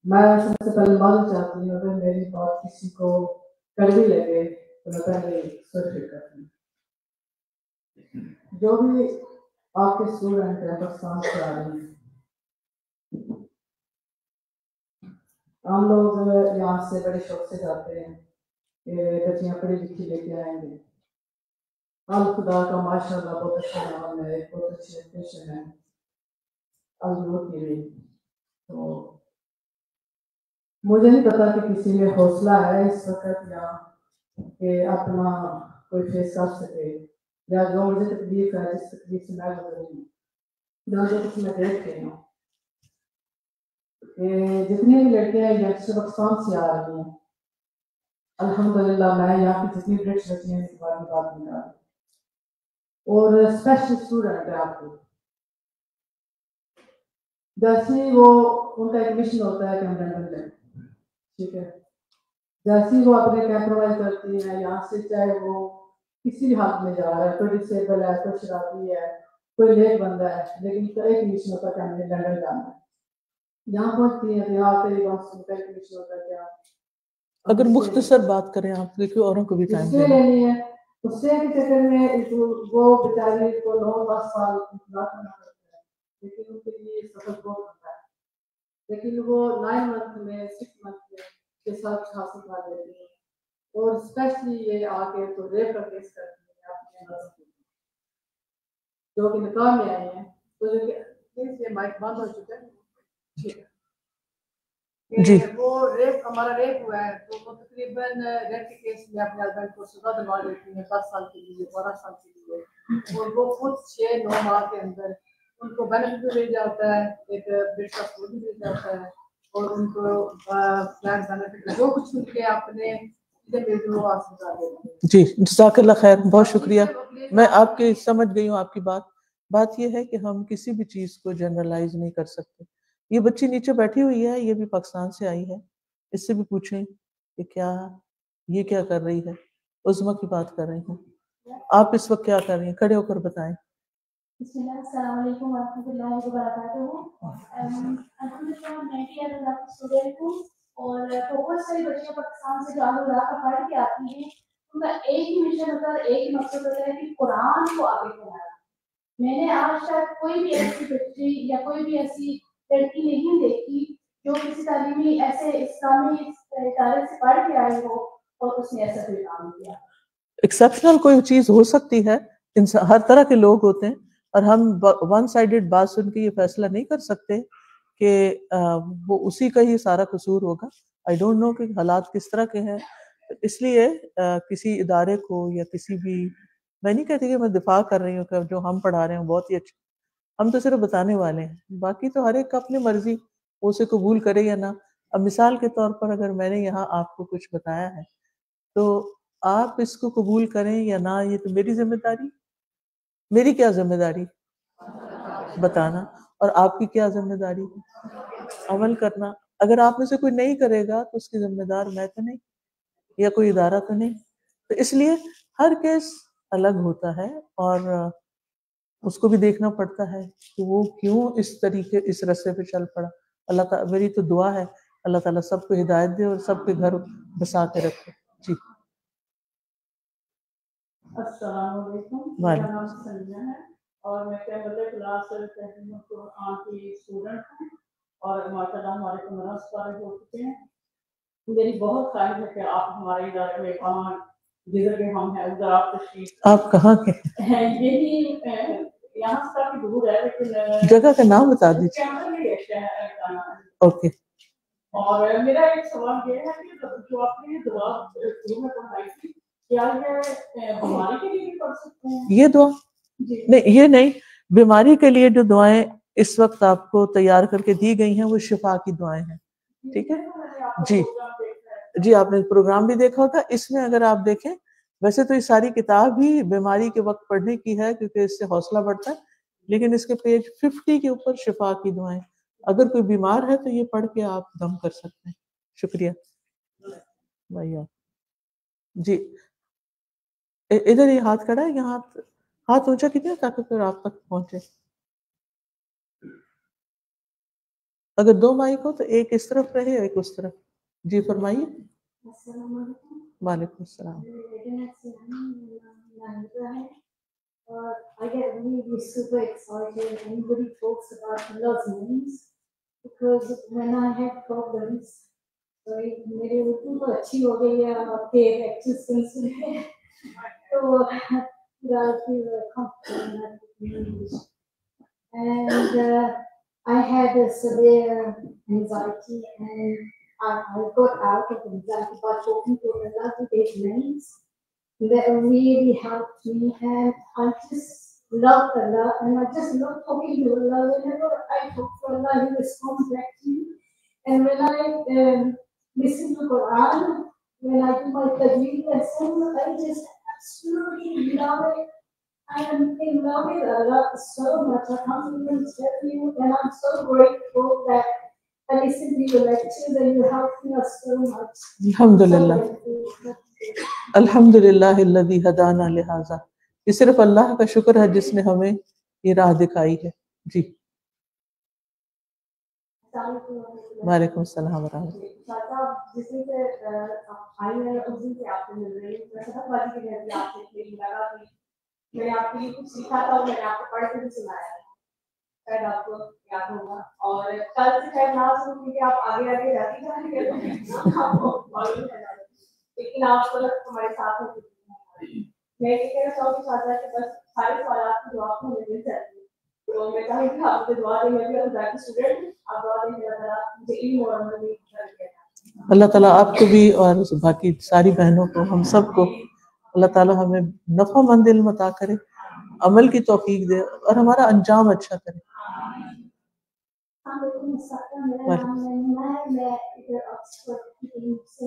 میں سب سے پہلے معلوم چاہتی ہوں اگر میری بات کسی کو کڑوی لگے تو میں پہلے سرچ کرتی ہوں۔ جو بھی آپ کے اسٹوڈنٹ ہیں پاکستان سے آ رہے ہیں، ہم لوگ یہاں سے بڑے شوق سے جاتے ہیں کہ بچیاں پڑھی لکھی لے کے آئیں گے، خدا کا ماشاء اللہ بہت اچھا نام ہے، بہت اچھے ایجوکیشن ہے الور کے لیے، تو مجھے نہیں پتا کہ کسی میں حوصلہ ہے اس وقت یا کہ اپنا کوئی فیس کر سکے، یا جو مجھے تکلیف ہے جس تکلیف سے میں گزر رہی ہوں، جو کچھ میں دیکھ رہی ہوں کہ جتنی بھی لڑکیاں یونیورسٹی پاکستان سے آ رہی ہیں، الحمدللہ میں یہاں کی جتنی برٹش بچیاں ہیں اس بارے میں بات نہیں کر رہی، اور اسپیشل اسٹوڈنٹ ہے آپ کو، جیسے ہی وہ ان کا ایک مشن ہوتا ہے کہ ہم لندن جائیں، ٹھیک ہے، جیسے ہی وہ اپنے کیمپ پرووائڈ کرتی ہیں یہاں سے، چاہے وہ کسی بھی حالت میں جا رہا ہے، کوئی ڈسیبل ہے، کوئی شرابی ہے، کوئی نیک بندہ ہے، لیکن تو ایک مشن ہوتا ہے کہ ہمیں لندن جانا ہے، یہاں پہنچتی ہیں تو یہاں پہ بات سنتا ہے کہ مشن ہوتا ہے کیا اگر مختصر بات کریں آپ، دیکھیں اوروں کو بھی ٹائم سے دینا۔ لینی ہے، اس سے کے چکر میں وہ بیچاری کو 9-10 سال انتظار کرنا پڑتا ہے، لیکن ان کے لیے سفر بہت ہوتا ہے، لیکن وہ 9 منتھ میں 6 منتھ میں یہ سب حاصل کر لیتے ہیں، اور اسپیشلی یہ آ کے تو ریپ کا کیس کرتی ہے اپنے نظر جو کہ نکاح میں آئے ہیں، تو جو کہ مائک بند ہو چکا ہے، ٹھیک ہے، جی کہ وہ ریپ ہمارا ریپ ہوا ہے، تو وہ تقریباً ریپ کے کیس میں اپنے ہسبینڈ کو سزا دلوا دیتی ہیں 10 سال کے لیے، 12 سال کے لیے، اور وہ خود 6-9 ماہ کے اندر ان کو بینیفٹ بھی مل جاتا ہے، ایک بیٹا بھی مل جاتا ہے، اور ان کو پلان بینیفٹ جو کچھ ان کے اپنے جی جزاک اللہ خیر، بہت شکریہ. میں آپ کے سمجھ گئی ہوں آپ کی بات یہ ہے کہ ہم کسی بھی چیز کو جنرلائز نہیں کر سکتے. یہ بچی نیچے بیٹھی ہوئی ہے، یہ بھی پاکستان سے آئی ہے، اس سے بھی پوچھیں کہ یہ کیا کر رہی ہے. عظمیٰ کی بات کر رہی ہوں، آپ اس وقت کیا کر رہی ہیں؟ کھڑے ہو کر بتائیں. بسم اللہ، السلام علیکم ورحمۃ اللہ وبرکاتہ. الحمدللہ میں بھی اللہ کی اسٹوڈنٹ ہوں اور بہت ساری بچیاں پاکستان سے جامعہ اللہ کا پڑھ کے آتی ہیں. ان کا ایک ہی مشن ہوتا ہے، ایک ہی مقصد ہوتا ہے کہ قرآن کو آگے بڑھانا. میں نے آج تک کوئی بھی ایسی بچی یا کوئی بھی ایسی لڑکی نہیں دیکھی جو کسی تعلیمی ایسے اسلامی ادارے سے پڑھ کے آئی ہو اور اس نے ایسا کوئی کام کیا. ایکسیپشنل کوئی چیز ہو سکتی ہے، ہر طرح کے لوگ ہوتے ہیں، اور ہم ون سائیڈڈ بات سن کے یہ فیصلہ نہیں کر سکتے کہ وہ اسی کا ہی سارا قصور ہوگا. آئی ڈونٹ نو کہ حالات کس طرح کے ہیں. اس لیے کسی ادارے کو یا کسی بھی، میں نہیں کہتی کہ میں دفاع کر رہی ہوں کہ جو ہم پڑھا رہے ہیں بہت ہی اچھا، ہم تو صرف بتانے والے ہیں، باقی تو ہر ایک کا اپنی مرضی، وہ اسے قبول کرے یا نہ. اب مثال کے طور پر اگر میں نے یہاں آپ کو کچھ بتایا ہے تو آپ اس کو قبول کریں یا نہ، یہ تو میری ذمہ داری. میری کیا ذمہ داری؟ بتانا. اور آپ کی کیا ذمہ داری؟ عمل کرنا. اگر آپ میں سے کوئی نہیں کرے گا تو اس کی ذمہ دار میں تو نہیں، یا کوئی ادارہ تو نہیں. تو اس لیے ہر کیس الگ ہوتا ہے اور اس کو بھی دیکھنا پڑتا ہے کہ وہ کیوں اس طریقے اس رستے پہ چل پڑا. اللہ تعالیٰ، میری تو دعا ہے اللہ تعالیٰ سب کو ہدایت دے اور سب کے گھر بسا کے رکھے. جی السلام علیکم، میرا نام سنجنا ہے اور میں کیمبرلے کلاس قرآن کی اسٹوڈنٹ ہوں اور ماشاء اللہ ہمارے 15 سال ہو چکے ہیں. میری بہت خواہش ہے کہ آپ ہمارے ادارے میں کہاں جدھر کے ہم ہیں ادھر آپ تشریف. آپ کہاں کے ہیں؟ یہی یہاں سے کافی دور ہے لیکن جگہ کا نام بتا دیجیے. اوکے. اور میرا ایک سوال یہ ہے کہ جو آپ نے دعا شروع میں پڑھائی تھی، کیا یہ بیماری کے لیے بھی پڑھ سکتے ہیں؟ یہ دعا نہیں، یہ نہیں. بیماری کے لیے جو دعائیں اس وقت آپ کو تیار کر کے دی گئی ہیں وہ شفا کی دعائیں ہیں. ٹھیک ہے جی. جی آپ نے پروگرام بھی دیکھا ہوگا. اس میں اگر آپ دیکھیں، ویسے تو یہ ساری کتاب ہی بیماری کے وقت پڑھنے کی ہے کیونکہ اس سے حوصلہ بڑھتا ہے، لیکن اس کے پیج 50 کے اوپر شفا کی دعائیں. اگر کوئی بیمار ہے تو یہ پڑھ کے آپ دم کر سکتے ہیں. شکریہ بھائی. جی ادھر یہ ہاتھ کھڑا ہے، یہاں ہاتھ اونچا کیجیے تاکہ پھر آپ تک پہنچے. اگر 2 مائک ہو تو ایک اس طرف رہے ایک اس طرف. جی فرمائیے. السلام علیکم. وعلیکم السلام. I get really super excited when anybody talks about Allah's names because when I had problems, میرے اردو تو اچھی ہو گئی ہے آپ کے لیکچر سلسلے تو and I had a severe anxiety and I got out of anxiety by talking to Allah to His names. That really helped me, and I just love Allah, and I just love talking to Allah. Whenever I talk to Allah, He responds back to me. And when I listen to Quran, when I do my tajweed lessons, I just absolutely love it. I am in love with Allah so much. I can't even tell you, and I'm so grateful that I listen to your lectures and you help me so much. الحمدللہ الحمدللہ الذی ہدانا لہذا. یہ صرف اللہ کا شکر ہے جس نے ہمیں یہ راہ دکھائی ہے. جی وعلیکم السلام ورحمۃ اللہ. میں نے آپ کے لیے کچھ سیکھا تھا اور میں نے آپ کو پڑھ کے بھی سنایا تھا، شاید آپ کو یاد ہوگا. اور کل سے شاید نہ سنوں کیونکہ آپ آگے آگے جاتی جائیں گے لیکن آپ کو ہمارے ساتھ ہو. میں یہ کہنا چاہوں گی شاذہ کہ بس سارے سوالات کی جواب کو مل جاتی ہے. تو میں چاہوں گی آپ کو دعا دیں. میں بھی خدا کی اسٹوڈنٹ، آپ دعا دیں اللہ تعالیٰ مجھے علم اور عمل میں اللہ تعالیٰ آپ کو بھی اور باقی ساری بہنوں کو، ہم سب کو اللہ تعالیٰ ہمیں نفع مند علم عطا کرے، عمل کی توفیق دے اور ہمارا انجام اچھا کرے. میرا نام ہے، میں ادھر آکسفورڈ سے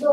2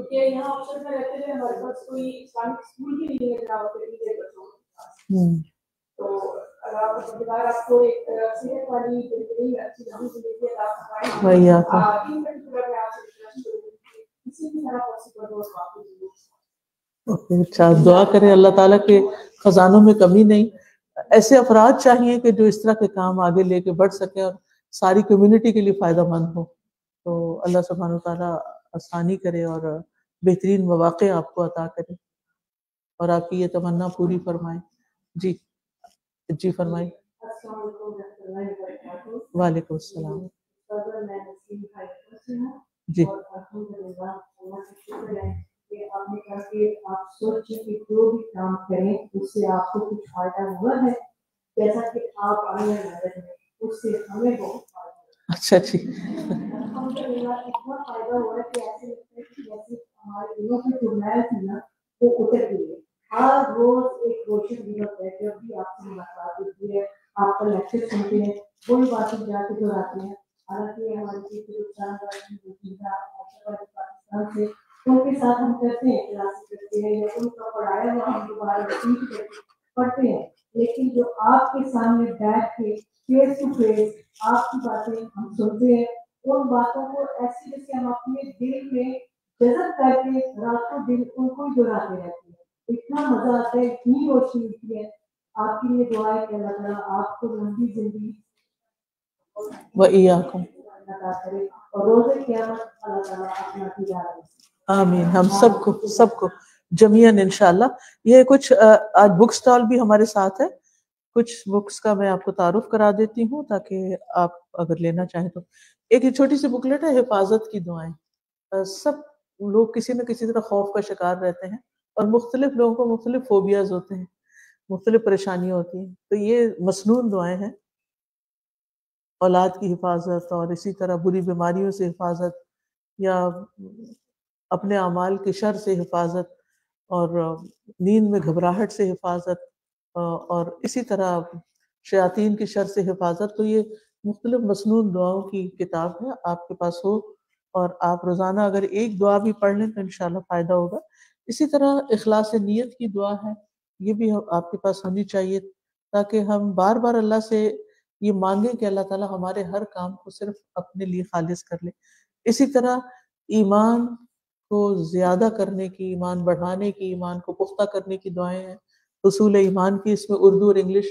کیونکہ یہاں آپشن میں رہتے ہوئے ہمارے پاس کوئی اسلامک اسکول بھی نہیں ہے جہاں پہ بچوں کے پاس. تو اگر آپ کو ایک صحت والی زندگی اچھی زندگی عطا فرمائے ان پرٹیکولر میں آپ سے کسی بھی طرح پاسبل ہو واقعی. اچھا دعا کریں اللہ تعالیٰ کے خزانوں میں کمی نہیں. ایسے افراد چاہیے کہ جو اس طرح کے کام آگے لے کے بڑھ سکیں اور ساری کمیونٹی کے لیے فائدہ مند ہو. تو اللہ سبحانہ وتعالیٰ آسانی کرے اور بہترین مواقع آپ کو عطا کرے اور آپ کی یہ تمنا پوری فرمائے. جی فرمائیں. السلام علیکم و رحمۃ اللہ وبرکاتہ. وعلیکم السلام. میں نسیم بھائی سے ہوں جی اور الحمدللہ اللہ کا شکر ہے کہ آپ نے کہا کہ آپ سوچیں کہ جو بھی کام کریں اس سے آپ کو کچھ فائدہ ہوا ہے جیسا کہ آپ آئے نظر میں اس سے ہمیں بہت فائدہ ہوا. اچھا جی الحمدللہ اتنا فائدہ ہوا ہے کہ ایسے لگتا ہے کہ جیسے ہمارے دلوں کی جو میل تھی نا وہ اتر گئی ہے. ہر روز ایک روشن دن ہوتا ہے جب بھی آپ سے ملاقات ہوتی ہے آپ کا لیکچر سنتے ہیں وہی باتیں جا کے دہراتے ہیں. حالانکہ ہماری پاکستان سے ان کے ساتھ ہم کرتے ہیں کلاس کرتے ہیں یا ان کا پڑھایا ہوا ہم دوبارہ ریپیٹ کر کے پڑھتے ہیں. لیکن جو آپ کے سامنے بیٹھ کے فیس ٹو فیس آپ کی باتیں ہم سنتے ہیں ان باتوں کو ایسی جیسے ہم اپنے دل میں جذب کر کے راتوں دن ان کو ہی دہراتے رہتے ہیں. اتنا مزہ آتا ہے اتنی روشنی ہوتی ہے. آپ کے لیے دعا ہے کہ اللہ تعالیٰ آپ کو لمبی زندگی وإياكم. عطا کرے اور روز قیامت اللہ تعالیٰ اپنا دیدار دے. آمین. ہم سب کو جمیعاً انشاءاللہ. یہ کچھ آج بک سٹال بھی ہمارے ساتھ ہے. کچھ بکس کا میں آپ کو تعارف کرا دیتی ہوں تاکہ آپ اگر لینا چاہیں تو. ایک چھوٹی سی بکلیٹ ہے حفاظت کی دعائیں. سب لوگ کسی نہ کسی طرح خوف کا شکار رہتے ہیں اور مختلف لوگوں کو مختلف فوبیاز ہوتے ہیں, مختلف پریشانیاں ہوتی ہیں. تو یہ مسنون دعائیں ہیں اولاد کی حفاظت اور اسی طرح بری بیماریوں سے حفاظت یا اپنے اعمال کے شر سے حفاظت اور نیند میں گھبراہٹ سے حفاظت اور اسی طرح شیاطین کی شر سے حفاظت. تو یہ مختلف مسنون دعاؤں کی کتاب ہے, آپ کے پاس ہو اور آپ روزانہ اگر ایک دعا بھی پڑھ لیں تو انشاءاللہ فائدہ ہوگا. اسی طرح اخلاص نیت کی دعا ہے, یہ بھی آپ کے پاس ہونی چاہیے تاکہ ہم بار بار اللہ سے یہ مانگیں کہ اللہ تعالیٰ ہمارے ہر کام کو صرف اپنے لیے خالص کر لے. اسی طرح ایمان کو زیادہ کرنے کی, ایمان بڑھانے کی, ایمان کو پختہ کرنے کی دعائیں ہیں. اصول ایمان کی اس میں اردو اور انگلش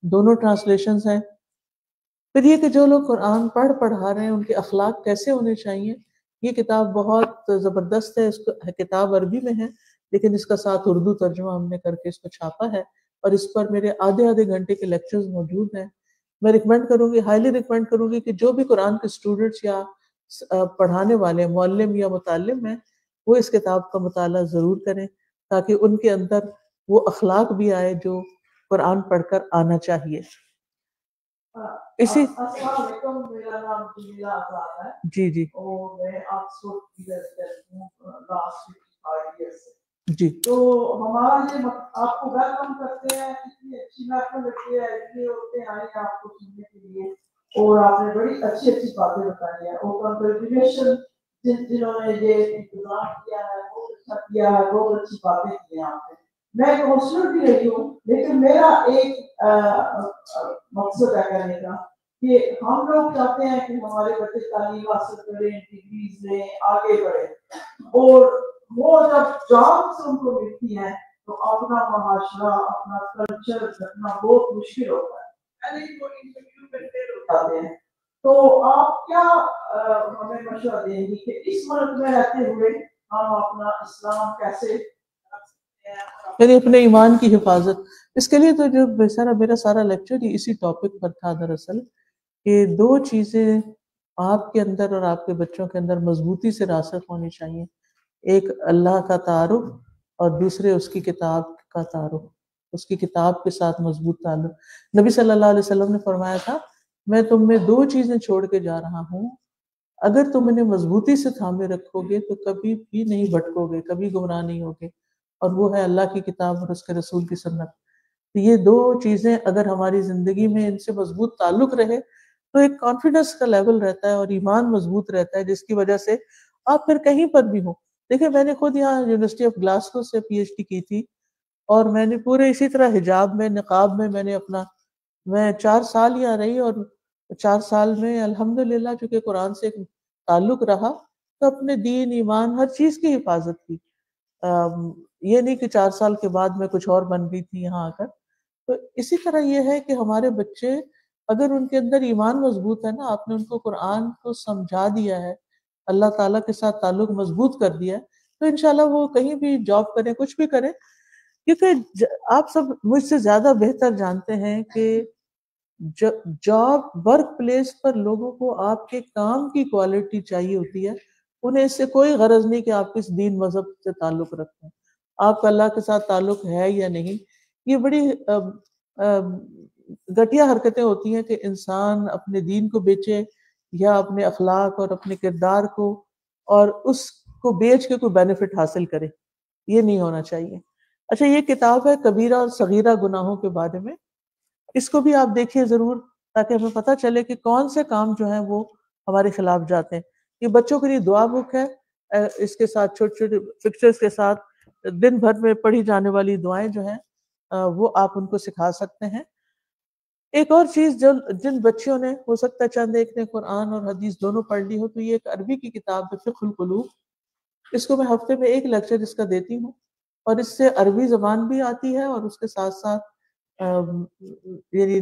دونوں ٹرانسلیشنز ہیں. پھر یہ کہ جو لوگ قرآن پڑھا رہے ہیں ان کے اخلاق کیسے ہونے چاہیے. یہ کتاب بہت زبردست ہے. اس کو کتاب عربی میں ہے لیکن اس کا ساتھ اردو ترجمہ ہم نے کر کے اس کو چھاپا ہے اور اس پر میرے آدھے گھنٹے کے لیکچرز موجود ہیں. میں ریکمینڈ کروں گی, ہائیلی ریکمینڈ کروں گی کہ جو بھی قرآن کے اسٹوڈنٹس یا پڑھانے والے معلم یا متعلم ہیں وہ اس کتاب کا مطالعہ ضرور کریں تاکہ ان کے اندر وہ اخلاق بھی آئے جو قرآن پڑھ کر آنا چاہیے. اسی السلام علیکم. میرا نام جمیلہ آزاد ہے. جی اور میں آکسفورڈ یونیورسٹی ہوں لاسٹ 5 ایئر سے. جی تو ہمارا یہ آپ کو ویلکم کرتے ہیں. اتنی اچھی محفل لگتی ہے, اتنی عورتیں آئی ہیں آپ کو سننے کے لیے اور آپ نے بڑی اچھی باتیں بتائی ہیں. اور کنگریچولیشن جنہوں نے یہ انتظام کیا ہے, بہت اچھا کیا ہے, بہت اچھی باتیں کی ہیں آپ نے. میں کونسلر بھی رہی ہوں لیکن میرا ایک مقصد ہے کہنے کا کہ ہم لوگ چاہتے ہیں کہ ہمارے بچے تعلیم حاصل کریں, ڈگریز لیں, آگے بڑھیں, اور وہ جب جابس ان کو ملتی ہیں تو اپنا معاشرہ, اپنا کلچر رکھنا بہت مشکل ہوتا ہے. تو آپ کیا ہمیں مشورہ دیں گی کہ اس ملک میں رہتے ہوئے ہم اپنا اسلام کیسے یعنی اپنے ایمان کی حفاظت. اس کے لیے تو جو میرا سارا لیکچر ہی اسی ٹاپک پر تھا دراصل کہ 2 چیزیں آپ کے اندر اور آپ کے بچوں کے اندر مضبوطی سے راسخ ہونی چاہیے. ایک اللہ کا تعارف اور دوسرے اس کی کتاب کا تعارف, اس کی کتاب کے ساتھ مضبوط تعلق. نبی صلی اللہ علیہ وسلم نے فرمایا تھا میں تم میں 2 چیزیں چھوڑ کے جا رہا ہوں, اگر تم انہیں مضبوطی سے تھامے رکھو گے تو کبھی بھی نہیں بھٹکو گے, کبھی گمراہ نہیں ہوگے, اور وہ ہے اللہ کی کتاب اور اس کے رسول کی سنت. تو یہ 2 چیزیں اگر ہماری زندگی میں ان سے مضبوط تعلق رہے تو ایک کانفیڈنس کا لیول رہتا ہے اور ایمان مضبوط رہتا ہے, جس کی وجہ سے آپ پھر کہیں پر بھی ہوں دیکھیں میں نے خود یہاں یونیورسٹی آف گلاسگو سے پی ایچ ڈی کی تھی، اور میں نے پورے اسی طرح حجاب میں نقاب میں نے اپنا، میں 4 سال یہاں رہی، اور 4 سال میں الحمدللہ چونکہ قرآن سے ایک تعلق رہا تو اپنے دین ایمان ہر چیز کی حفاظت کی. یہ نہیں کہ 4 سال کے بعد میں کچھ اور بن گئی تھی یہاں آ کر. تو اسی طرح یہ ہے کہ ہمارے بچے اگر ان کے اندر ایمان مضبوط ہے نا، آپ نے ان کو قرآن کو سمجھا دیا ہے، اللہ تعالیٰ کے ساتھ تعلق مضبوط کر دیا ہے، تو انشاءاللہ وہ کہیں بھی جاب کریں، کچھ بھی کریں. کیونکہ آپ سب مجھ سے زیادہ بہتر جانتے ہیں کہ جاب ورک پلیس پر لوگوں کو آپ کے کام کی کوالٹی چاہیے ہوتی ہے. انہیں اس سے کوئی غرض نہیں کہ آپ کس دین مذہب سے تعلق رکھتے ہیں، آپ کا اللہ کے ساتھ تعلق ہے یا نہیں. یہ بڑی گھٹیا حرکتیں ہوتی ہیں کہ انسان اپنے دین کو بیچے یا اپنے اخلاق اور اپنے کردار کو، اور اس کو بیچ کے کوئی بینیفٹ حاصل کرے. یہ نہیں ہونا چاہیے. اچھا، یہ کتاب ہے کبیرہ اور صغیرہ گناہوں کے بارے میں. اس کو بھی آپ دیکھیے ضرور، تاکہ ہمیں پتہ چلے کہ کون سے کام جو ہیں وہ ہمارے خلاف جاتے ہیں. یہ بچوں کے لیے دعا بک ہے، اس کے ساتھ چھوٹے چھوٹے پکچرز کے ساتھ دن بھر میں پڑھی جانے والی دعائیں جو ہیں وہ آپ ان کو سکھا سکتے ہیں. ایک اور چیز جن بچیوں نے ہو سکتا ہے چند ایک نے قرآن اور حدیث دونوں پڑھ لی ہو، تو یہ ایک عربی کی کتاب ہے فقہ القلوب. اس کو میں ہفتے میں ایک لیکچر اس کا دیتی ہوں، اور اس سے عربی زبان بھی آتی ہے، اور اس کے ساتھ ساتھ یعنی